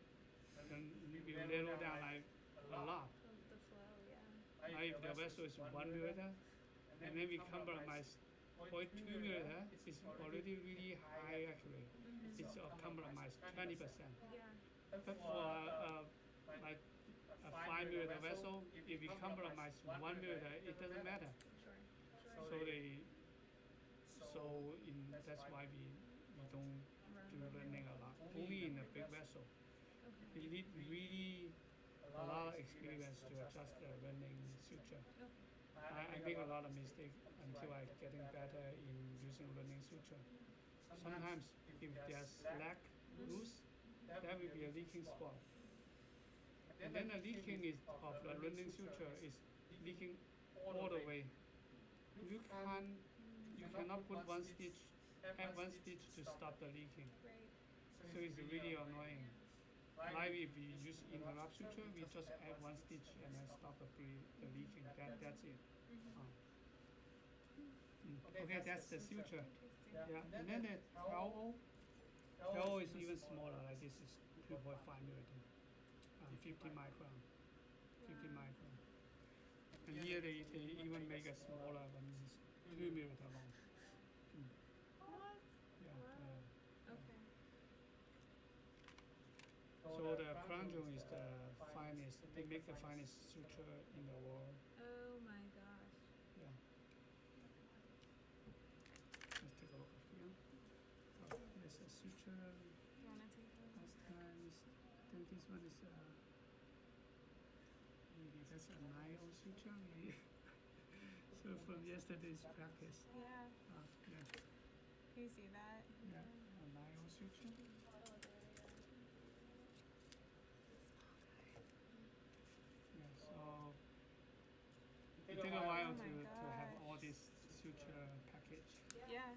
then we will narrow down like a lot. The flow, yeah. Now if the vessel is 1 milliliter, and then we compromise 0.2 milliliter, it's already really high actually. It's a compromise 20%. Yeah. But for like a 5 milliliter vessel, if we compromise 1 milliliter, it doesn't matter. That's why we don't do running a lot. Only in a big vessel. Okay. You need really a lot of experience to adjust the running suture. I make a lot of mistakes until I getting better in using running suture. Sometimes if there's slack loose, there will be a leaking spot. And then the leaking of the running suture is leaking all the way. You cannot put add one stitch to stop the leaking. Right. So it's really annoying. Like if we use interrupt suture, we just add one stitch and then stop the leaking. That's it. Okay, that's the suture. Yeah, and then the towel. Tail is even smaller, like this is 2.5 millimeter, 50 micron, 50 micron. And here they even make a smaller one, this is 2 millimeter long. What? Yeah. Wow. Okay. So the crown jewel is the finest. They make the finest suture in the world. Oh my gosh. Yeah. Let's take a look here. Oh, there's a suture. You wanna take those? Last time is, I think this one is maybe that's a 9-0 suture maybe. So from yesterday's practice. Yeah. Yeah. Can you see that? Yeah. A 9-0 suture. Yeah. So it took a while Oh my to have gosh. all this suture package. Yeah.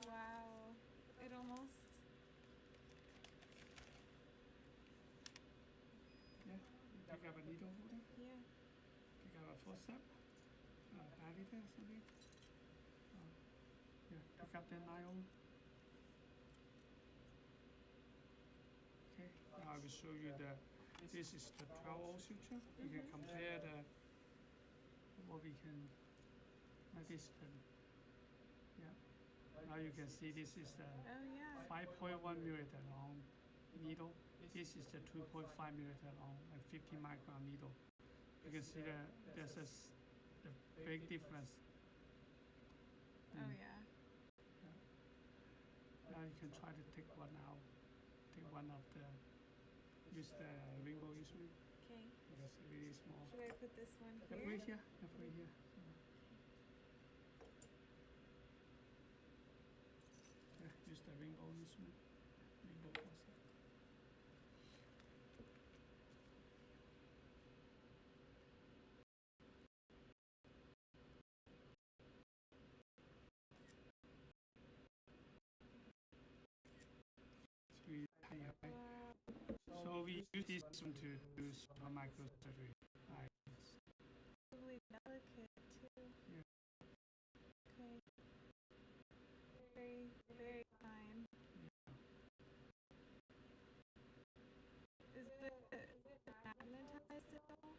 Wow. It almost. Yeah. Pick up a needle holder. Yeah. Pick up a forceps. Diameter or something. Yeah. Pick up the nylon. Okay. Now I will show you the. This is the 12-0 suture. You can compare the what we can. Like this. Yeah. Now you can see this is the Oh yeah. 5.1 millimeter long needle. This is the 2.5 millimeter long and 50 micron needle. You can see there's a big difference. Oh yeah. Now you can try to take one out. Take one of the. Use the rainbow instrument Okay. because it's really small. Should I put this one Yeah, put here? it here. Yeah, put it here. Yeah, use the rainbow instrument. Rainbow forceps. Wow. So we use this one to do super microsurgery. Probably delicate too. Yeah. Okay. Very, very fine. Is the magnetized at all?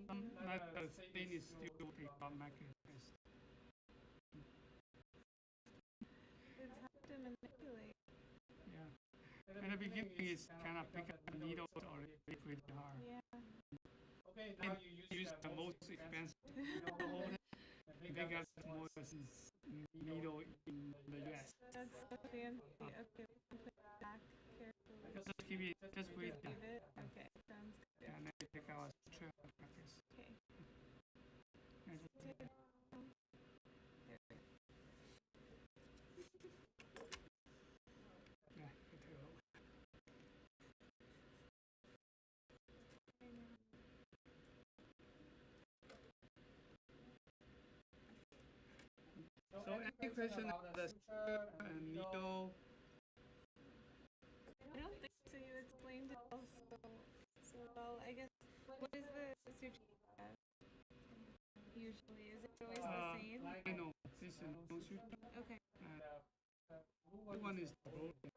Some like the stain is still take on magnetized. It's hard to manipulate. Yeah. In the beginning, it's kind of pick up the needles already pretty hard. Yeah. Okay, now you use the most expensive needle holder. Pick up the most needle in the US. That's so fancy. Okay, we can put it back carefully. Just keep it, just put it Just down. leave it? Okay, sounds good. Yeah, and then you take our suture practice. Okay. And just Take it down. There we go. yeah, you take a look. So any question on the suture and needle? I don't think so. You explained it all so well. I guess, what is the suture usually? Is it always the same? I know this is no suture. Okay. Blue one is the broken.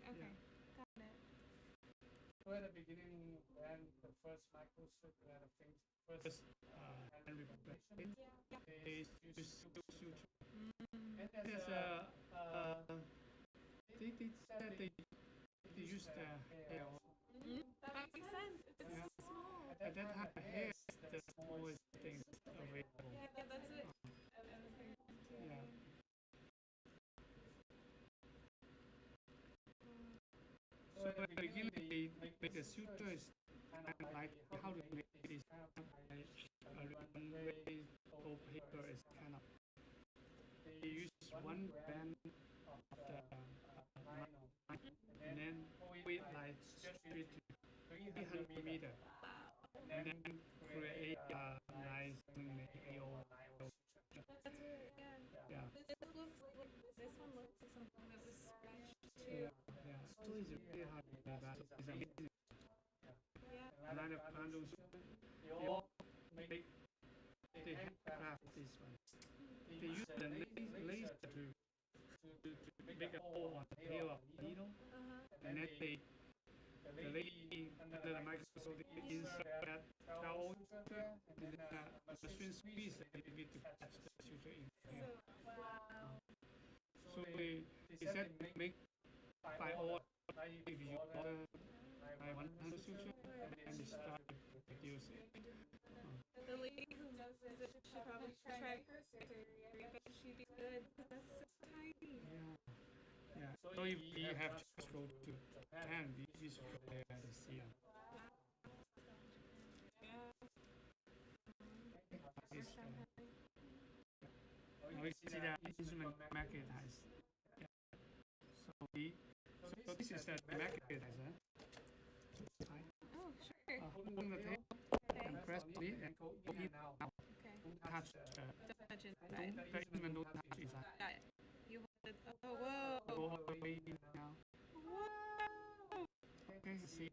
Okay, got it. So at the beginning, when the first microsurgery had a thing, first hand replacement, they use suture. And there's they said they use the hair. That makes sense. It's Yeah. so small. At that time, the hair is the smallest thing available. Yeah, that's what I was thinking too. Yeah. So at the beginning, they make the suture is kind of like how to make it is kind of like a one-way paper is kind of. They use one band of the line, and then wait like straight to 300 meter, and then create a nice nail. That's what, yeah. Yeah. This one looks like something that was stretched too. Yeah. Yeah. So it's really hard to do that. It's amazing. Yeah. Another bundle, they all they handcraft this one. They use the laser to make a hole on the tail of the needle, and then the lady under the microscope insert that towel suture, and then the machine squeeze a little bit to catch the suture in there. So they said make by all, if you order by 100 suture, and then they start to reduce it. The lady who does this should probably try Microsurgery. I bet she'd be good. That's so tiny. Yeah. So if you have to go to Japan, you should go there and see them. Now we see that instrument magnetizer. Yeah. So this is the magnetizer. Oh, sure. Holding the tail and press it and go in and out. Okay. Don't touch Don't touch inside. the instrument, don't touch inside. Got it. You hold it. Oh, whoa. Go all the way in and out. Whoa. Okay, see,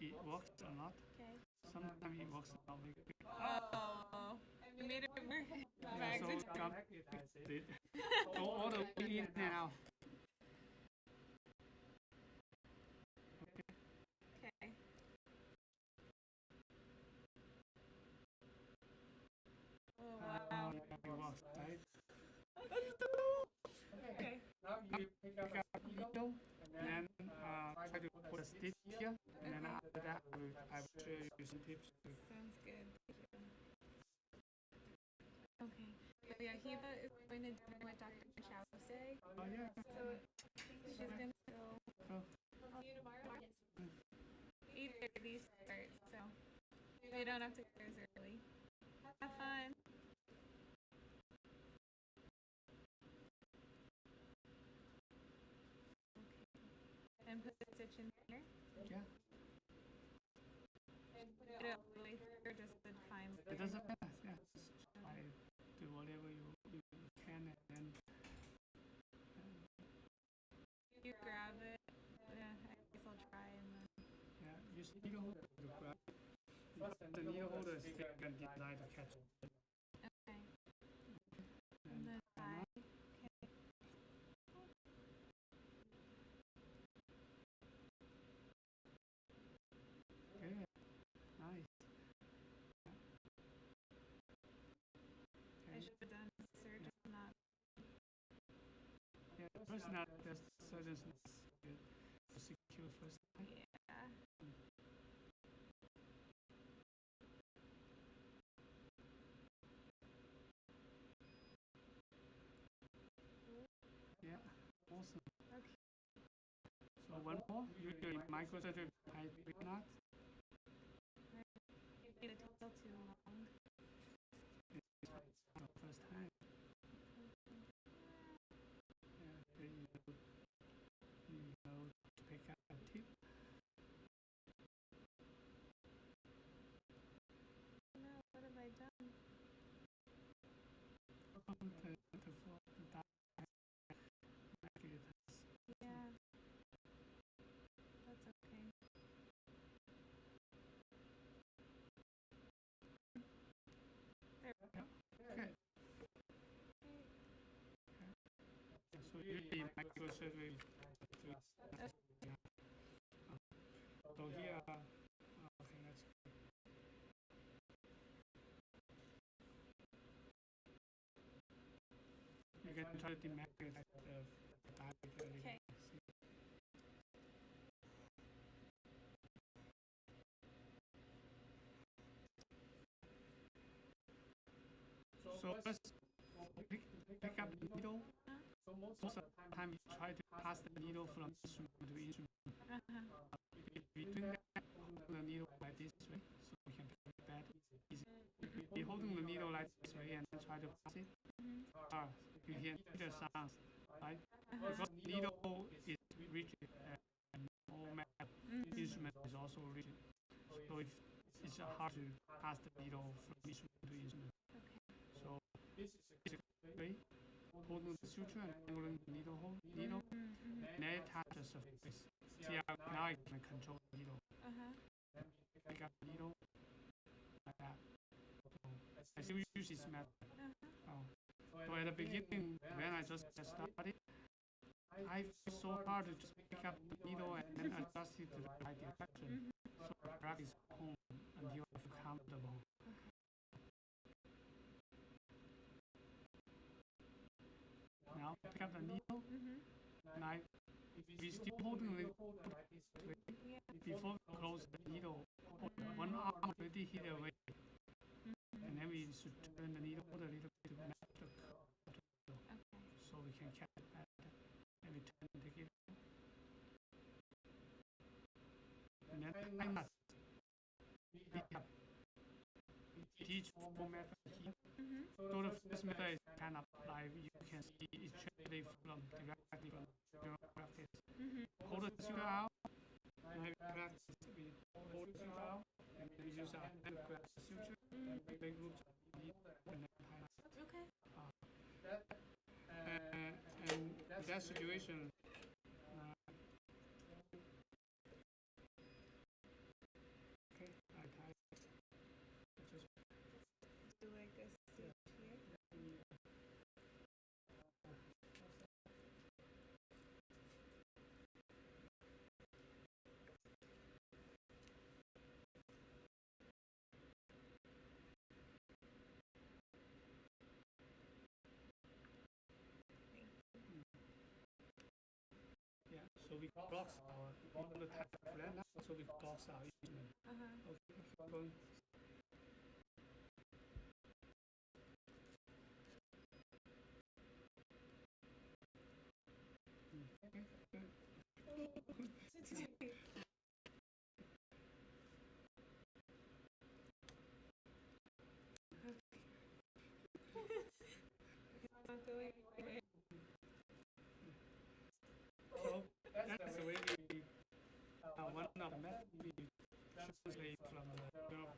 it works or not. Okay. Sometimes it works not very good. Oh, you made it work. Yeah, so come it. Go all the way in and out. Okay. Oh, wow. Yeah, it works, right? That's so cool. Okay. Now you pick up the needle and then try to put a stitch here, and then after that I will show you some tips. Sounds good. Okay. So yeah, Hiba is going to do what Dr. Chow say. Oh yeah. So she's going to go. Oh. I'll see you tomorrow. 8:30 start, so we don't have to go as early. Have fun. Okay. And put the stitch in here. Yeah. Put it all the way through, or just the fine. It doesn't matter. Yeah. Just try do whatever you can, and then You grab it. Yeah, I guess I'll try and then. yeah, use needle holder to grab. Because the needle holder is thick and designed to catch it. Okay. And then tie. Okay. Good. Nice. I should have done surgeon, not. Yeah, first not the surgeon's not good to secure first time. Yeah. Yeah, awesome. Okay. So one more, usually microsurgery type 3 knot. Made it till too long. It's not the first time. Yeah, then you know to pick up a tip. No, what have I done? Yeah. That's okay. There we go. Okay. So usually microsurgery is three. Yeah. So here, okay, that's good. You can try to demagnetize the diameter. Okay. So first, pick up the needle. Most of the time, you try to pass the needle from instrument to instrument. If you do that, hold the needle like this way, so you can pick that easy. If you're holding the needle like this way and then try to pass it, you hear the sounds, right? Because the needle is rigid and all metal instrument is also rigid. So it's hard to pass the needle from instrument to instrument. So this is a way holding the suture and holding the needle, and then touch the surface. See how now I can control the needle. Then pick up the needle like that. So I still use this method. So at the beginning, when I just started, I feel so hard to just pick up the needle and then adjust it to the right direction. So practice at home until I feel comfortable. Now pick up the needle, and we still holding it like this way. Before we close the needle, one arm already hit away, and then we should turn the needle a little bit to match the curve, so we can catch it better. And we turn and take it, and then time us. We teach 4 methods here. So the first method is kind of like you can see it's directly from your practice. Hold the sugar out. My practice, we hold the sugar out, and we use our hand to grab the suture, big groups, and then tie it. Okay. And in that situation, okay, I tie it. Just Do like a stitch here. yeah, so we box our, we want to type flat now, so we box our instrument. Okay, keep going. Not going away. So that's the way we, one of the methods we translate from the journal.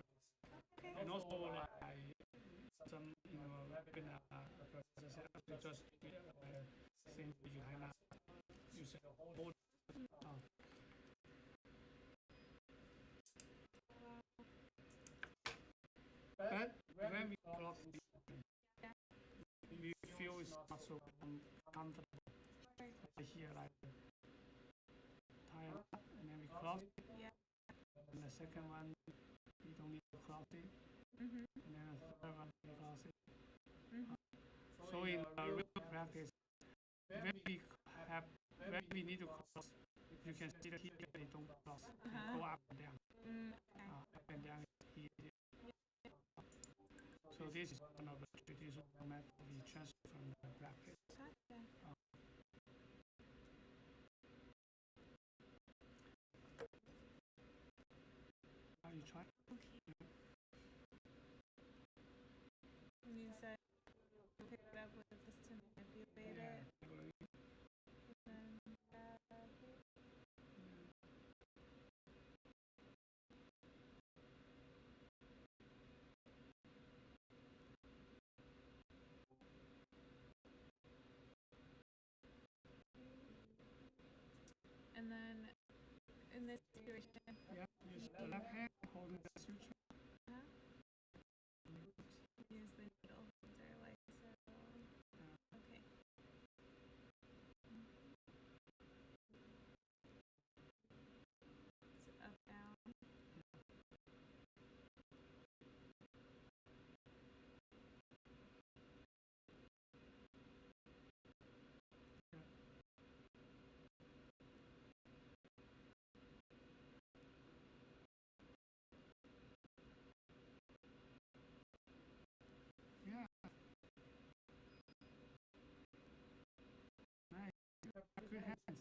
And also like some, webinar professors actually just do the same thing you have use the whole. But when we clock the we feel it's not so comfortable. Right here, like tie it up, and then we clock it. And the second one, we don't need to clock it. And then the third one, we clock it. So in real practice, when we need to cross, you can see that here they don't cross. They go up and down. Up and down here. So this is one of the traditional methods we transfer from the practice. Now you try. You said pick it up with this to manipulate it. And then in this situation, Use the left hand holding the suture. use the needle holder like so. Okay. So up, down. Yeah. Nice. Good hands.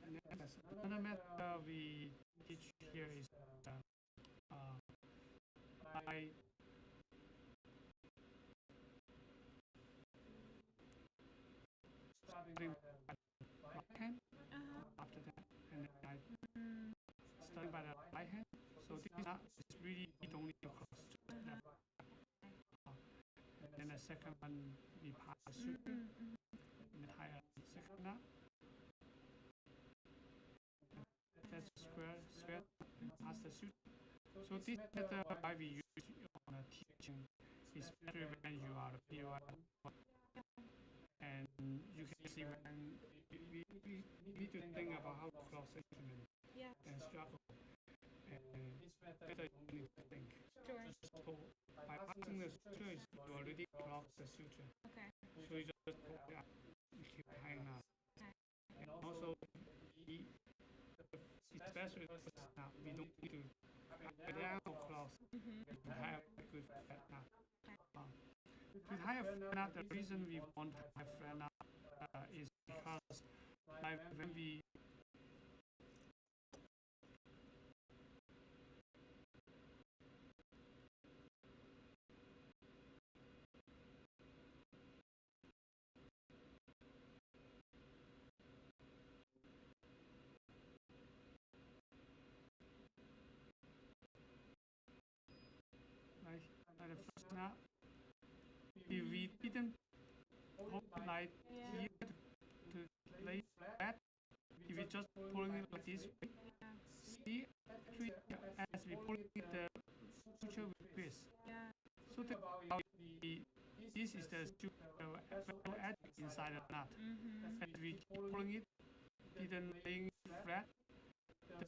And then another method we teach here is by starting by the right hand after that, and then I starting by the right hand. So this is really don't need to cross to that. And then the second one we pass the sugar and tie a second knot. that's square as the suture. So this method why we use on a teaching, especially when you are a POI, and you can see when we need to think about how to cross instrument and struggle. And this method you need to think. Sure. So by passing the suture, you already cross the suture. Okay. So you just pull it up, you keep hanging up. And also, especially for snap, we don't need to high down or cross. We have a good flat knot. With higher flat knot, the reason we want high flat knot is because like when we like the first knot, if we didn't hold like here to lay flat, if we just pulling it like this way, see actually as we pulling it, the suture will twist. So the this is the suture edge inside the knot. As we keep pulling it, didn't laying flat,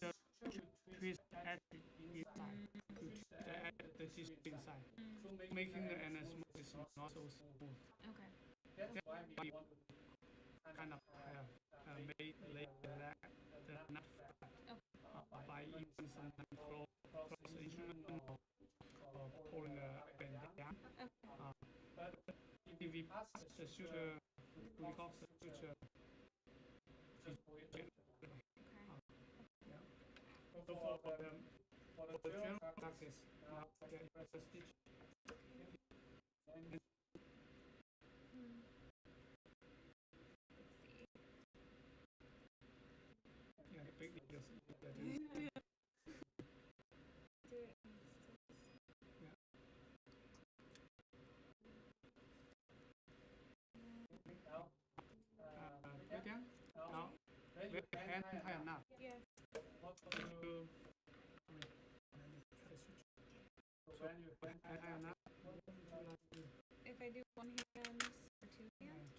the suture twist edge inside, the tissue inside, making the anesthesia is not so smooth. Okay. That's why we want to kind of have lay the knot flat by using some cross instrument or pulling up and down. But if we pass the suture, we cross the suture. So for the general practice, now there is a stitch. Yeah, the big needles. Now, with the hand tie a knot. Yes. If I do one hand or two hands?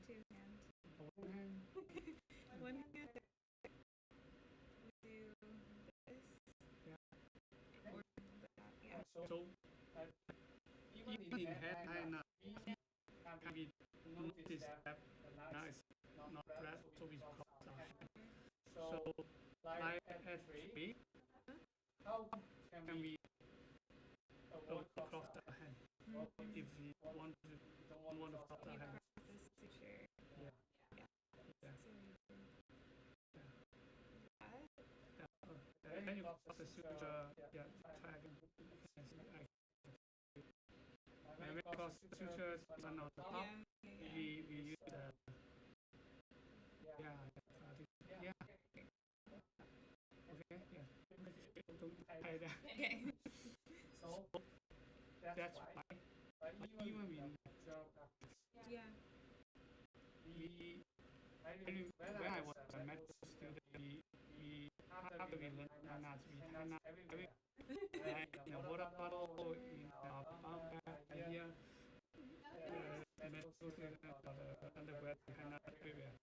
Two hands. One hand. One hand. We do this. Or that. Yeah. So, even in hand tie a knot, can we notice that now it's not flat, so we cross our hand. So, like at 3, how can we cross our hand? If we don't want to cross our hand. This suture. Yeah. So Then you cross the suture, tag. When we cross the suture, one on the top, we use the don't tie that. Okay. So that's why even we when I was a medical student, after we learned knots, we tie knots everywhere. In a water bottle, in our palm bag, here, medical student or the undergrad, we tie knots everywhere.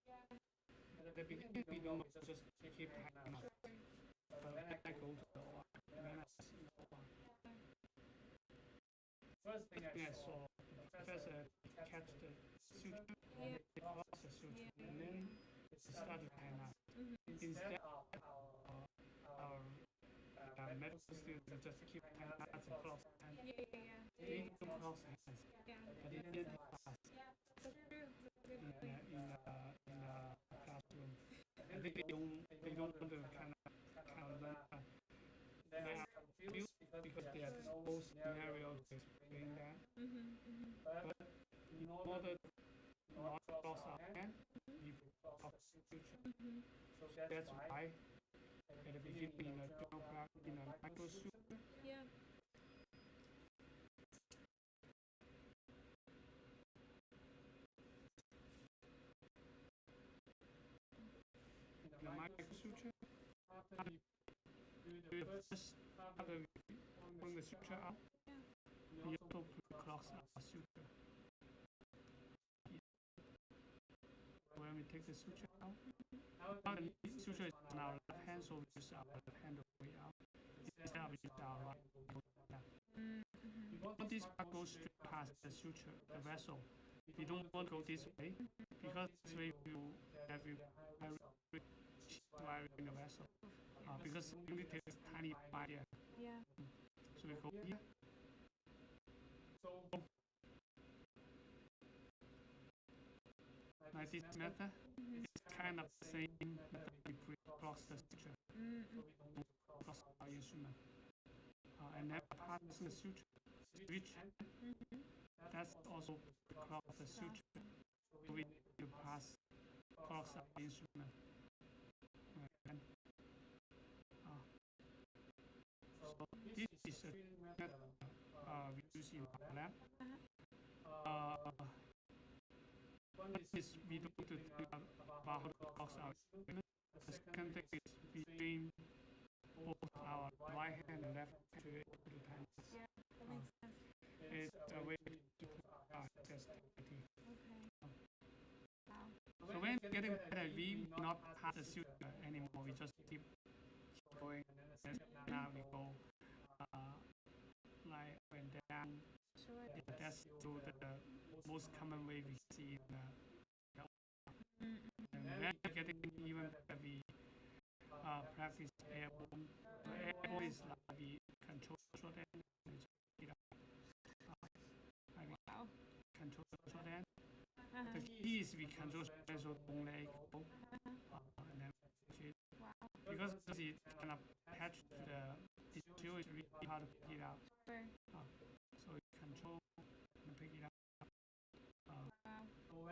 At the beginning, we don't just keep tying knots. But when I go to the OR, when I see the OR, first thing I saw, the professor catch the suture, cross the suture, and then started tying knots. Instead, our medical students just keep tying knots and cross hands. They don't cross hands, but they didn't have class in the classroom. And they don't want to kind of learn. They are confused because they are no scenario to explain that. But in order to not cross our hand, we cross the suture. So that's why at the beginning in a general practice, in a microsurgery, in a microsurgery, after we bring the suture out, we also close our suture. When we take the suture out, now the suture is on our left hand, so we use our left hand to pull it out instead of using our right hand. We want this part goes straight past the suture, the vessel. We don't want to go this way because this way we will have wiring in the vessel. Because it only takes tiny part here. Yeah. So we go here. So like this method, it's kind of the same method we cross the suture. So we don't cross our instrument. And then passing the suture, switch, that's also cross the suture. So we need to cross our instrument. So this is a method we use in our lab. One is we don't need to think about how to cross our instrument. The second thing is we train both our right hand and left hand to the times. Yeah, that makes sense. It's a way to access activity. Okay. Wow. So when getting better, we not pass the suture anymore. We just keep going. And now we go like up and down. Sure. Yeah, that's the most common way we see in the and when getting even better, we practice airborne. Airborne is like we control short end and pick it up. Wow. Control short end. The key is we control short end, so don't let it go. And then catch it. Wow. Because it kind of attached to the tissue, it's really hard to pick it up. Sure. So you control and pick it up. Wow.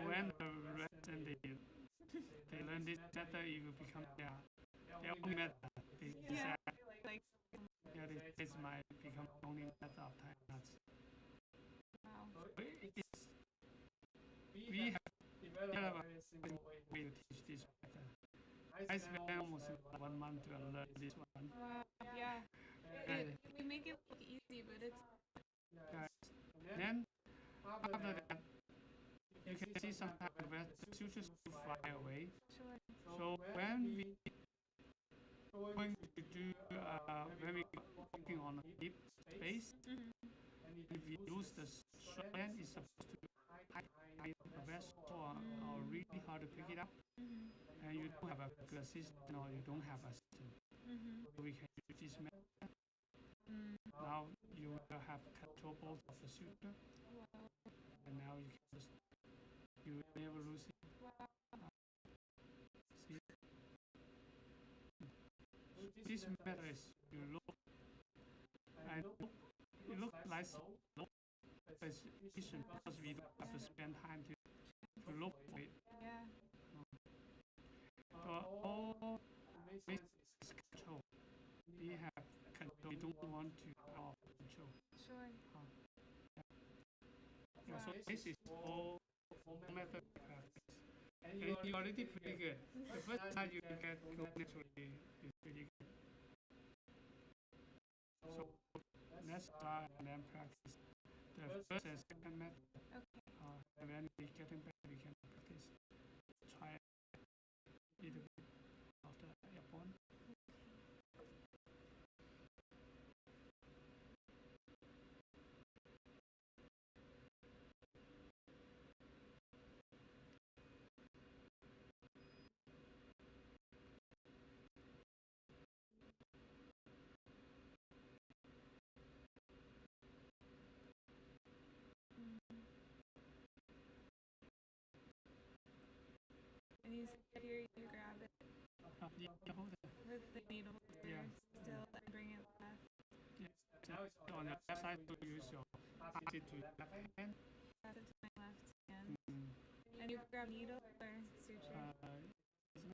When the resident they learn this method, it will become their only method. Yeah. Like. Yeah, this might become only method of time nuts. Wow. We have developed a simple way to teach this method. I spent almost 1 month to learn this one. Wow. Yeah. We make it look easy, but it's. Then after that, you can see sometimes where the sutures fly away. Sure. So when we going to do when we working on a deep space, if we use the short end, it's supposed to hide the vessel or really hard to pick it up, and you don't have a good assistant or you don't have a assistant. So we can use this method. Now you will have control both of the suture, and now you can just you never lose it. See, this method is you look, and it looks like slow, but it's efficient because we don't have to spend time to look for it. Yeah. So all this is control. We have control. We don't want to out of control. Sure. Yeah, so this is all method practice. And you're already pretty good. The first time you get go naturally is pretty good. So let's try and then practice the first and second method. Okay. And when we getting better, we can practice. Try a little bit of the airborne. And you said here you grab it Hold it. with the needle Yeah. still and bring it left. Yeah. So on the left side, to use your pass it to left hand. Pass it to my left hand. And you grab needle or suture? Okay. And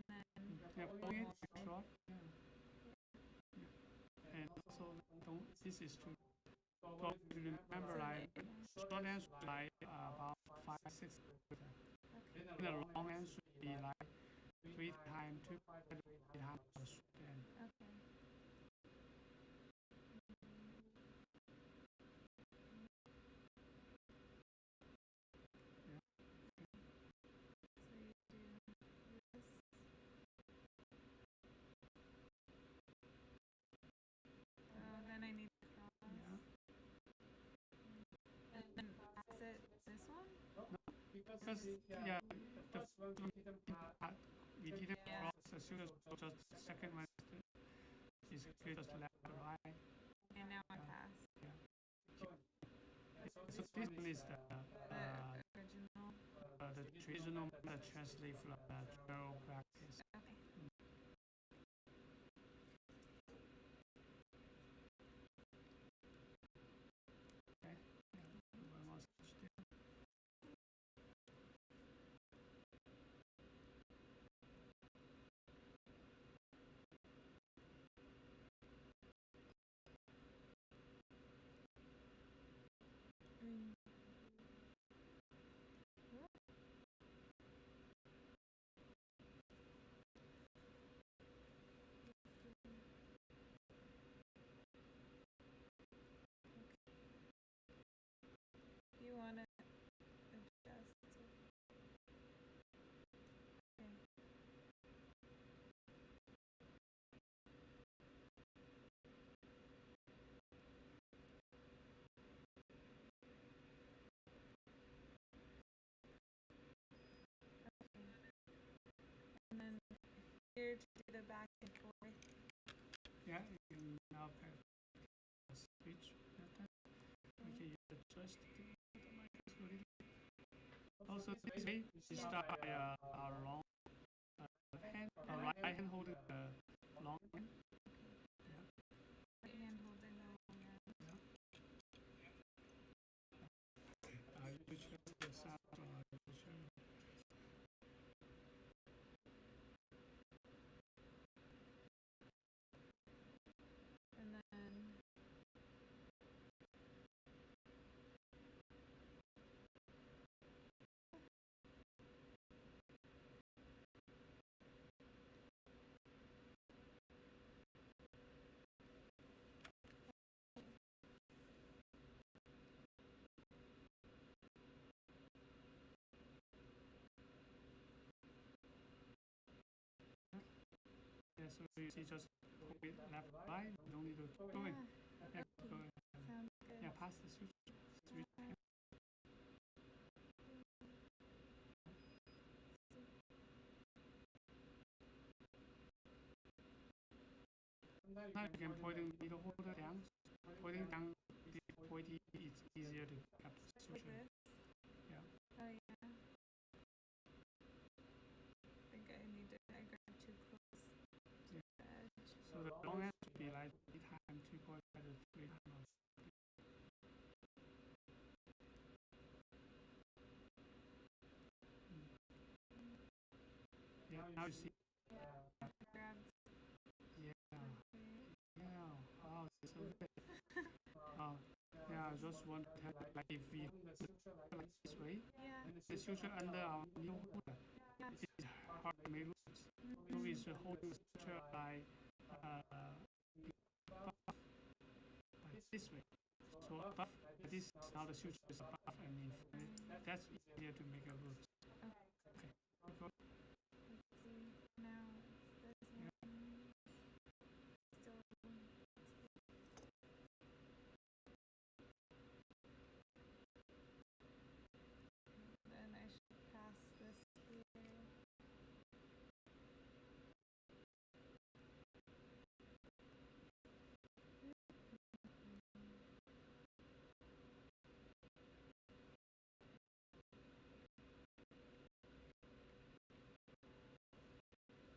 then Yeah, pull it short. And also, don't. This is to. So remember, like short end should be like about 5-6. okay. And the long end should be like 3 times, 2.5 to 3 times the strength. Okay. Yeah. So you do this. Oh, then I need to cross. Yeah. And then pass it this one? Because yeah, the first one we didn't cross the sugar, so just the second one is just left to right. And now I pass. Yeah. So this one is the Original. traditional method translate from general practice. Okay. Okay. Yeah. One more stitch there. Do you want to adjust it? Okay. And then here to do the back and forth. Yeah, you can now switch method. We can use the joystick to the microsurgery. Also, this way, you start by a long hand, right hand holding the long hand. Yeah. Right hand holding the long end. You choose the sound or you choose. And then Yeah, so you see just hold it left, right. You don't need to go in. Yeah, go in. sounds good. Yeah, pass the switch. Switch. Now you can point the needle holder down. Pointing down the pointy is easier to get the Like suture. this? Yeah. Oh yeah. I think I need to, I got too close to the edge. So the long end should be like 3 times 2.5 to 3 times. Yeah, now you see. Grab. Yeah. Okay. Yeah. Wow, it's so good. Yeah, I just want to tell you, like if we like this way, Yeah. the suture under our needle holder, Yeah. it is hard to make roots. So we should hold the suture like this way. So above this, now the suture is above and in front. That's easier to make a root. Okay. Go. Let's see. Now it's this one. Still. Then I should pass this here.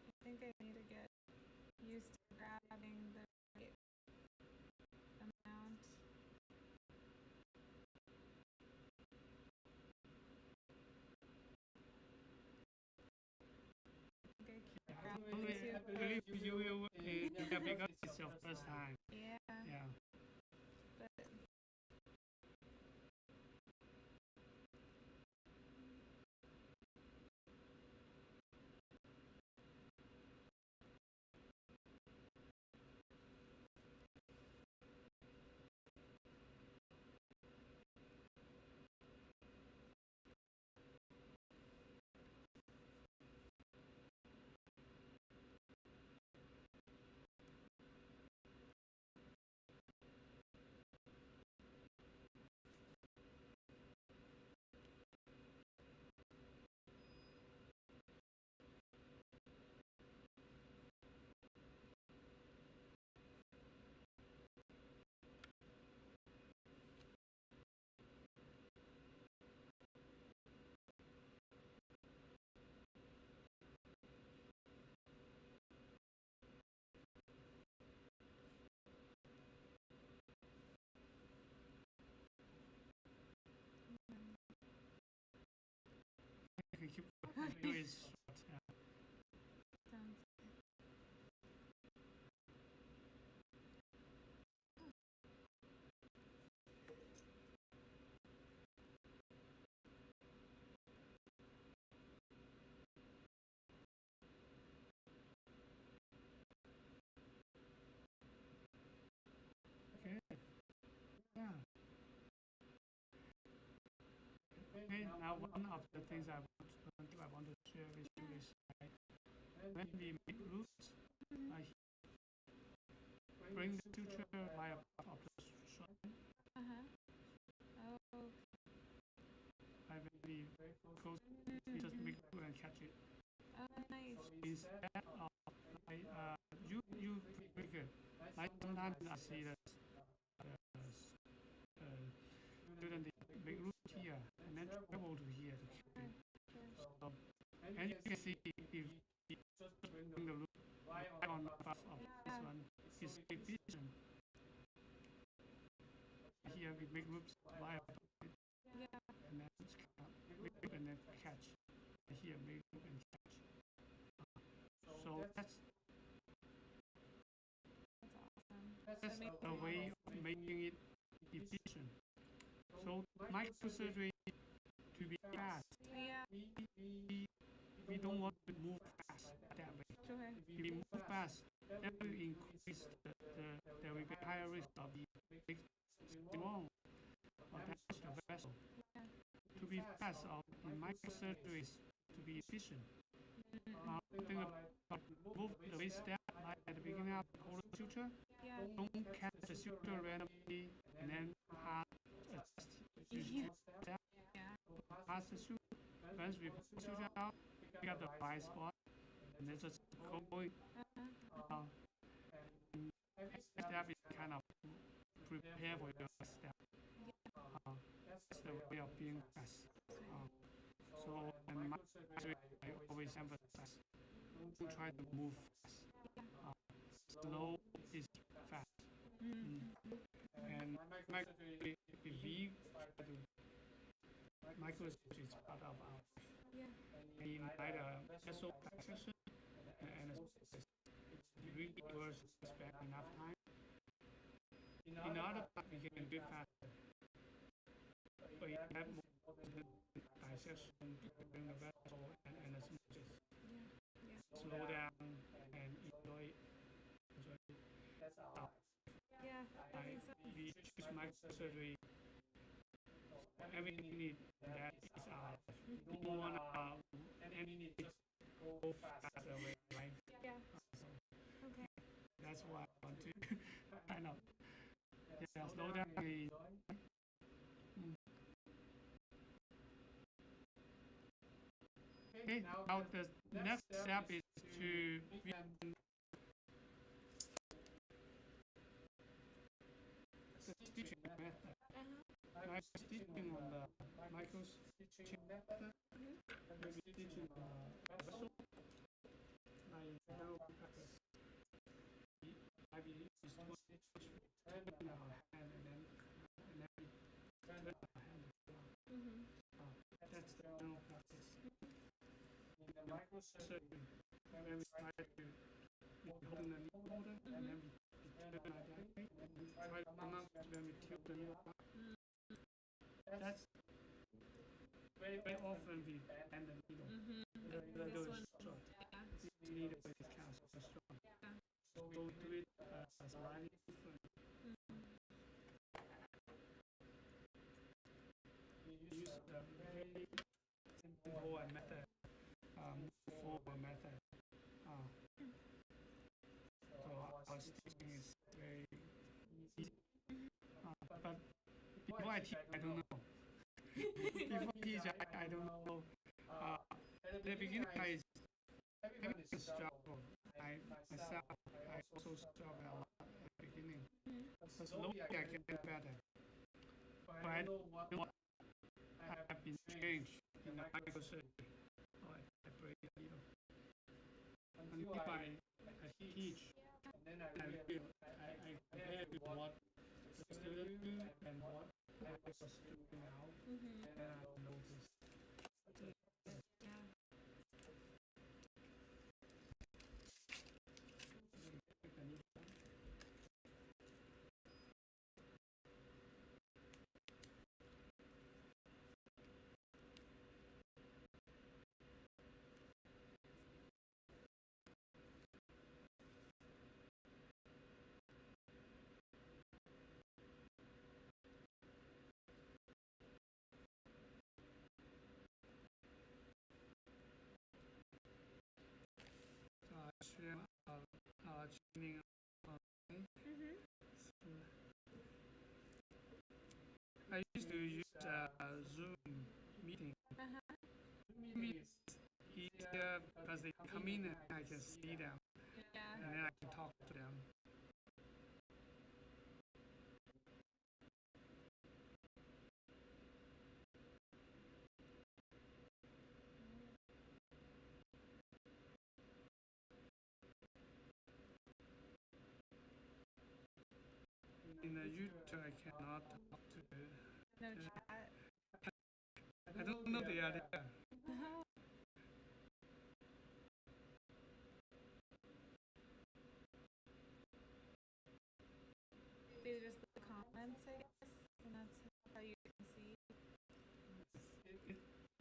I think I need to get used to grabbing the right amount. I think I keep grabbing I too. believe you will, yeah, because it's your first time. Yeah. Yeah. But view is short. Yeah. Sounds Okay. Yeah. Okay. Now one of the things I want to share with you is when we make roots, I bring the suture via part of the shrine. Oh, I very close. We just make root and catch it. oh, nice. Instead of you pretty good. Like sometimes I see that student they make root here and then travel to here to keep it. So, and you can see if you just bring the root right on the top of this one, it's efficient. Here we make roots right on top of it, Yeah. and then make root and then catch. Here make root and catch. So that's That's awesome. a way of making it efficient. So microsurgery to be fast, Yeah. we don't want to move fast that way. Sure. If we move fast, that will increase there will be higher risk of the wrong or damage the vessel. Yeah. To be fast in microsurgery is to be efficient. Think about move the waist step right at the beginning of the whole suture. Yeah. Don't catch the suture randomly and then adjust the Yeah. step. Yeah. Pass the suture. Once we put the suture out, pick up the right spot and then just go going. Every step is kind of prepare for your next step. That's the way of being fast. So in my surgery, I always emphasize don't try to move fast. Slow is fast. And microsurgery, if we try to microsurgery is part of our life. Yeah. We invite a vessel dissection and a process. It really works spend enough time. In other part, we can do faster. But you have more dissection between the vessel and the smooches. Yeah. Slow down and enjoy it. That's our Yeah. That makes sense. we choose microsurgery. Everything we need that is our life. We don't want any need just go fast away, right? Yeah. Okay. That's why I want to kind of slow down the Okay, now the next step is to the stitching method. Like stitching on the micro stitching method, maybe stitching the vessel, like now practice. I believe it's one stitch, turn our hand and then we turn our hand. That's the general practice. In the microsurgery, when we try to hold the needle holder and then we turn like that way, and we try to come out when we tilt the needle up. That's very often we bend the needle. The needle is short. The needle is kind of so strong. So we do it slightly different. We use the very simple method, forward method. So our stitching is very easy. But before I teach, I don't know. Before I teach, I don't know. At the beginning, everyone is struggle. Myself, I also struggle a lot at the beginning. But slowly I get better. But I know what have been changed in the microsurgery. So I break a needle. Until I teach, and then I compare with what the student do and what I was doing now, and then I notice. tuning up. Okay. I used to use Zoom meeting. Meeting is easier because they come in and I can see them Yeah. and then I can talk to them. In the YouTube, I cannot talk to. No chat. I don't know they are there. These are just the comments, I guess, and that's how you can see.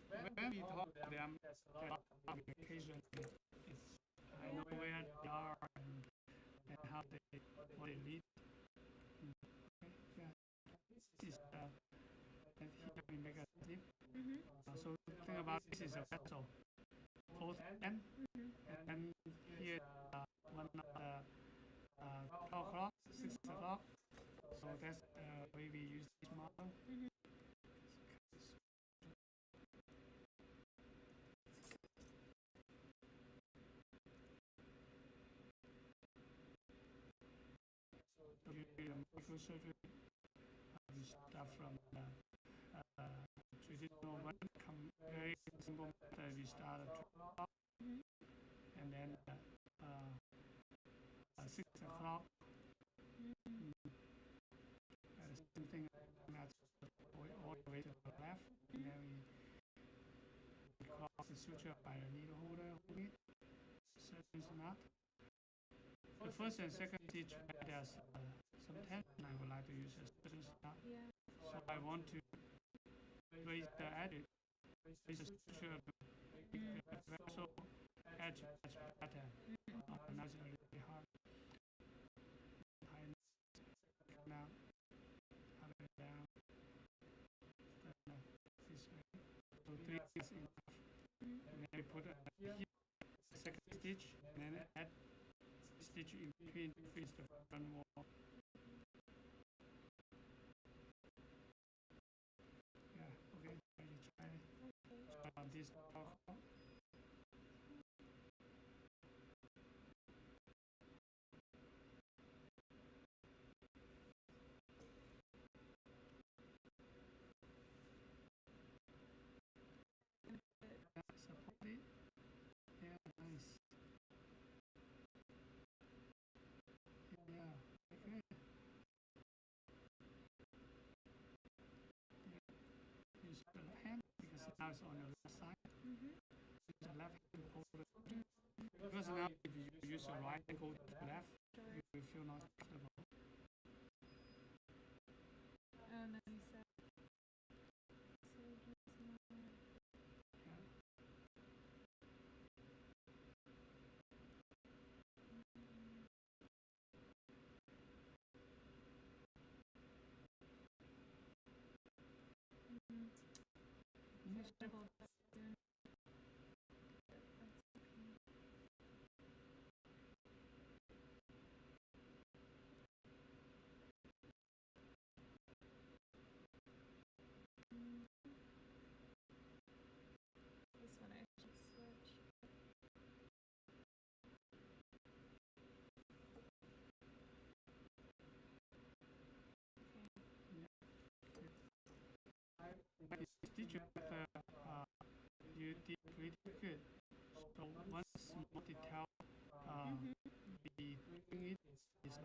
When we talk to them, there's a lot of communication. I know where they are and how they what they need. Okay, yeah. This is and here we make a tip. So the thing about this is a vessel. 4 and here one of the 12 o'clock, 6 o'clock. So that's the way we use this model. So usually the microsurgery, we start from the traditional one, very simple method. We start at 2 o'clock, and then 6 o'clock. The same thing, that's all the way to the left, and then we cross the suture by the needle holder, hold it, surgeon's knot. The first and second stitch, there's some tension. I would like to use a surgeon's knot. Yeah. So I want to raise the edge, raise the suture to make the vessel edge much better. Now it's a little hard. Come out, up and down, this way. So 3 is enough. And then we put here the second stitch, and then add stitch in between to face the front wall. Yeah, okay, ready to try on this talk. Support it. Yeah, nice. Yeah, okay. Use the left hand because now it's on the left side. Use the left hand to hold it. Because now if you use the right hand go to the left, you will feel not comfortable. Oh, and then you said. Hold that soon. That's okay. This one I should switch. But it's stitch method, you did pretty good. So one small detail we doing it is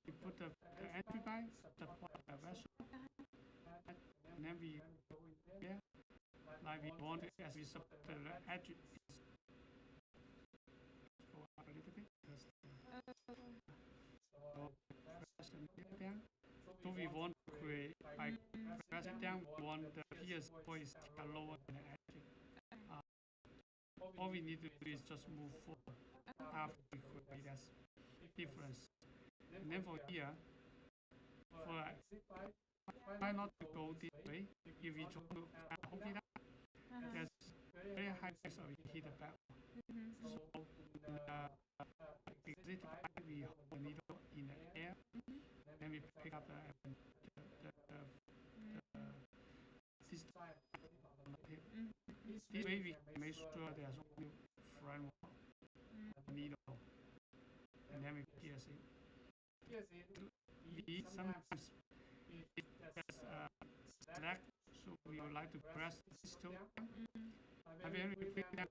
we put the entry by support the vessel, and then we go in there like we want it as we support the edge. Go up a little bit. So we want to create, by pressing down, we want the pierce point lower than the edge. All we need to do is just move forward after we create that difference. And then for here, try not to go this way. If we try to hold it up, there's very high pressure, we hit the back. So exit back, we hold the needle in the air, then we pick up this side on the hip. This way we can make sure there's only front needle, and then we pierce it. We sometimes if there's slack, so we would like to press this toe down. And then we pick down,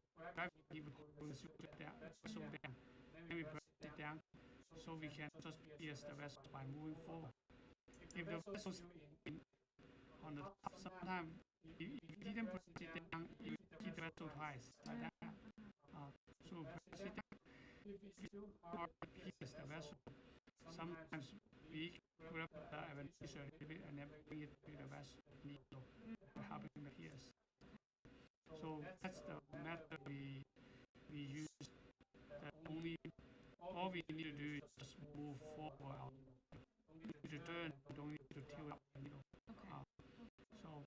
we would hold the suture down, so down. Then we press it down, so we can just pierce the vessel by moving forward. If the vessel's on the top, sometimes if you didn't press it down, you hit the vessel twice, like that. So press it down. If you hard to pierce the vessel, sometimes we put up the adventitia a little bit and then bring it to the vessel needle by helping the pierce. So that's the method we use. That only all we need to do is just move forward. You need to turn, you don't need to tilt up the needle. So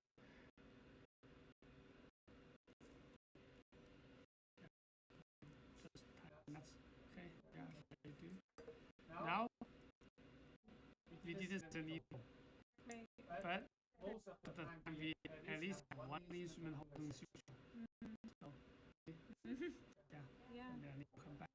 just that's okay. Yeah, you do. Now we did the needle, but most of the time we at least have one instrument holding the suture. So yeah, and then you come back.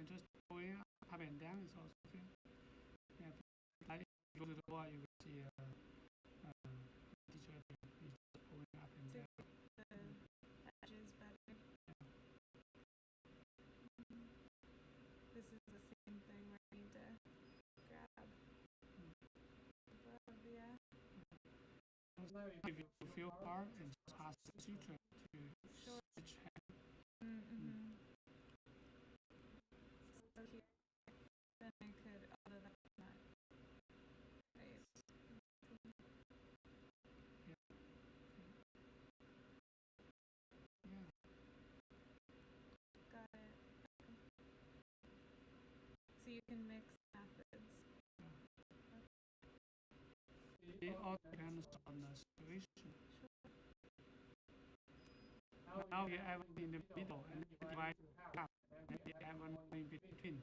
And just going up and down is also okay. Yeah, like if you go to the wall, you will see teacher just pulling up and down. The edges better. This is the same thing where I need to grab above, yeah. If you feel hard, and just pass the suture to switch hand. So here, then I could, other than that, right? Got it. So you can mix methods. It all depends on the situation. Now you have one in the middle and then divide half, and then you have one in between.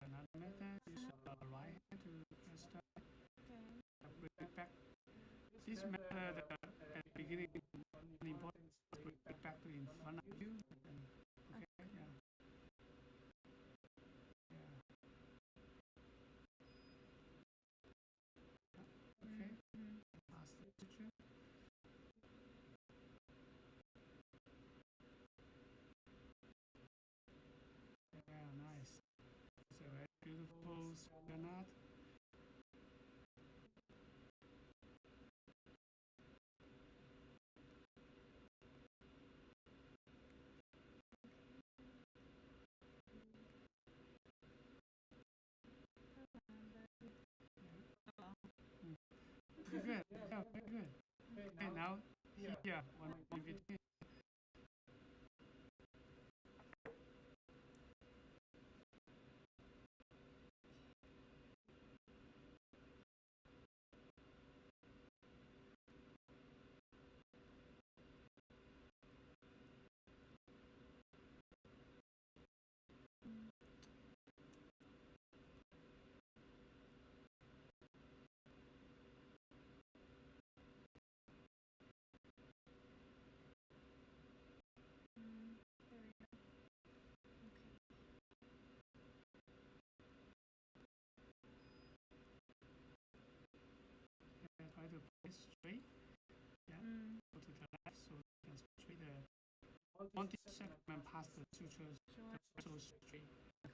Another method is right hand to start bring it back. This method at the beginning important to bring it back to in front of you. Okay, yeah. Okay, pass the suture. Yeah, nice. It's a very beautiful sugar knot. Yeah, one in between. There we go. Yeah, try to place straight. Yeah, go to the left so you can straight the segment past the sutures, Sure. so straight. Okay.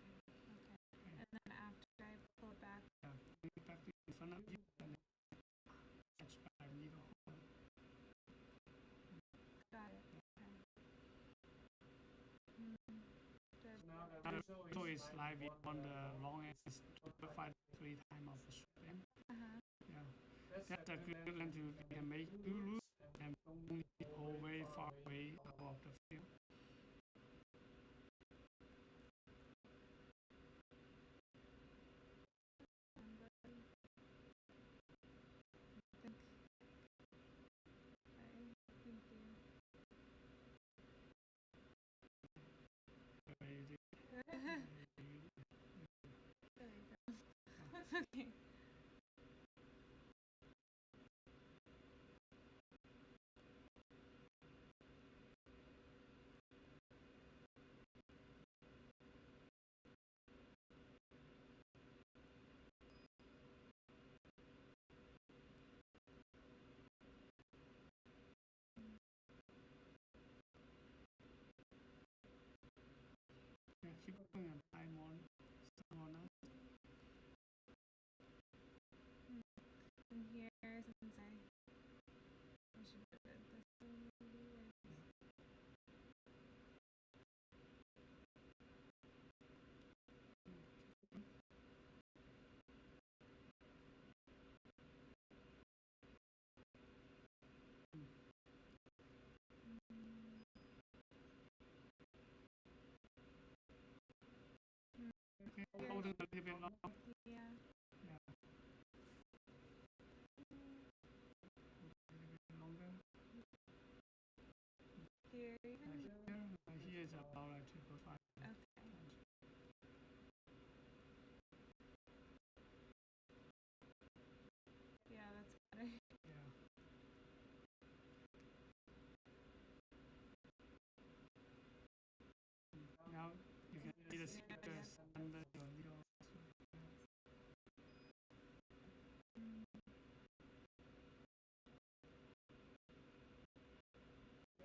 And then after I pull it back. Yeah, bring it back in front of you and catch by needle. Got it. Okay. Now the so is like we want the long end is 3 times of the short end. Yeah, that's a good length you can make loose and only go very far away out of the field. Thank you. There we go. Okay. Yeah, keep going and time on someone else. And here, since I should put it this way maybe. Okay, hold it a little bit long. Yeah. Yeah. A little bit longer. Here, even. Here is about like 2.5. Okay. Yeah, that's better. Yeah. Now you can see the sutures under your needle.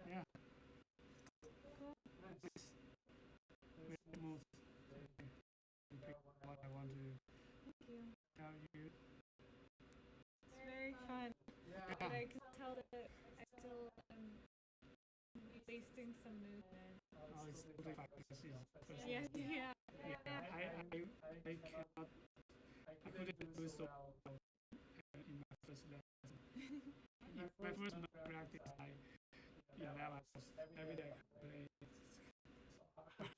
Yeah. Cool. Nice. Great move. Okay. You pick what I want to Thank you. tell you. It's very fun. Yeah. But I can tell that I still am wasting some movement. Oh, it's totally fine because it's first. Yes, yeah. Yeah, I cannot. I couldn't do so well in my first lesson. In my first practice, I was every day I play.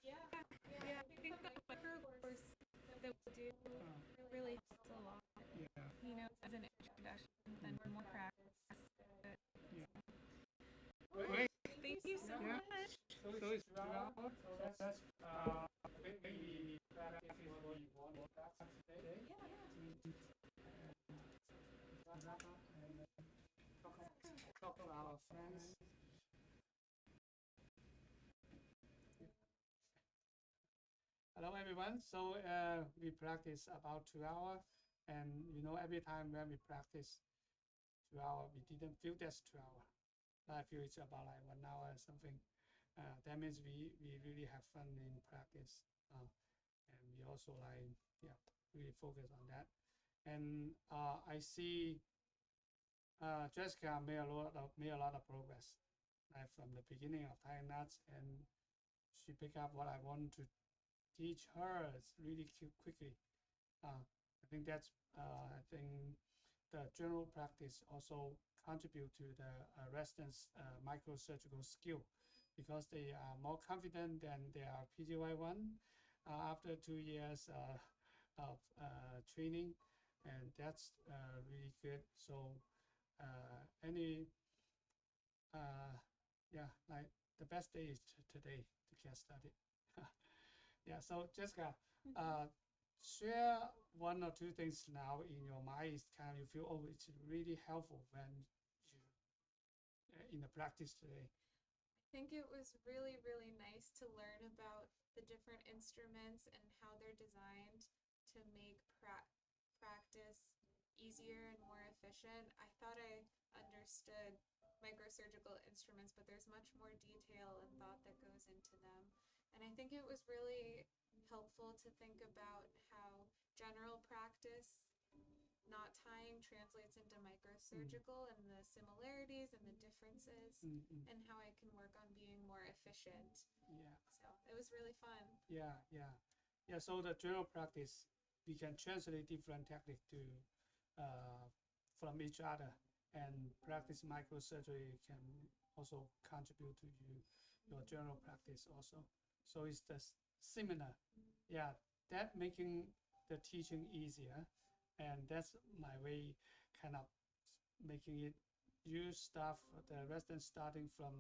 Yeah, I think the micro course that we do really helps a lot. Yeah. You know, as an introduction, then more practice. But, Great. thank you so Yeah. much. So it's 2 hours. So that's maybe practice is what you want to practice today. Wrap up and talk to our friends. Hello everyone. So we practice about 2 hours, and you know every time when we practice 2 hours, we didn't feel that's 2 hours. I feel it's about like 1 hour or something. That means we really have fun in practice, and we also like really focus on that. And I see Jessica made a lot of progress, like from the beginning of tying knots, and she picked up what I want to teach her really quickly. I think that's the general practice also contribute to the residents' microsurgical skill because they are more confident than their PGY1 after 2 years of training, and that's really good. So any yeah, like the best day is today to get started. Yeah, so Jessica, share one or two things now in your mind is kind of you feel, oh, it's really helpful when you in the practice today. I think it was really, really nice to learn about the different instruments and how they're designed to make practice easier and more efficient. I thought I understood microsurgical instruments, but there's much more detail and thought that goes into them. And I think it was really helpful to think about how general practice not tying translates into microsurgical and the similarities and the differences and how I can work on being more efficient. Yeah. So it was really fun. Yeah. So the general practice, we can translate different techniques to from each other, and practice microsurgery can also contribute to your general practice also. So it's the similar. Yeah, that making the teaching easier, and that's my way kind of making it use stuff the residents starting from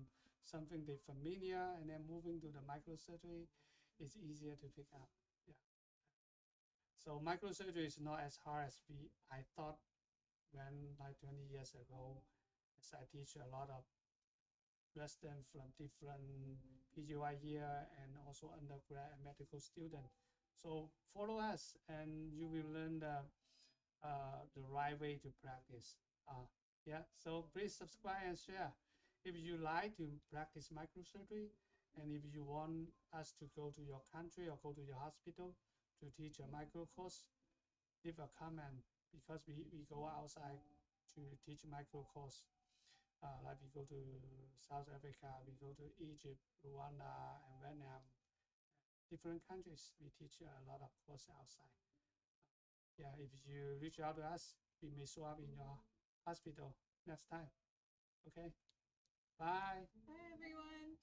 something they familiar and then moving to the microsurgery is easier to pick up. Yeah. So microsurgery is not as hard as I thought when like 20 years ago, as I teach a lot of residents from different PGY year and also undergrad and medical student. So follow us and you will learn the right way to practice. Yeah, so please subscribe and share. If you like to practice microsurgery and if you want us to go to your country or go to your hospital to teach a micro course, leave a comment because we go outside to teach micro course. Like we go to South Africa, we go to Egypt, Rwanda, and Vietnam. Different countries, we teach a lot of course outside. Yeah, if you reach out to us, we may show up in your hospital next time. Okay, bye. Bye, everyone.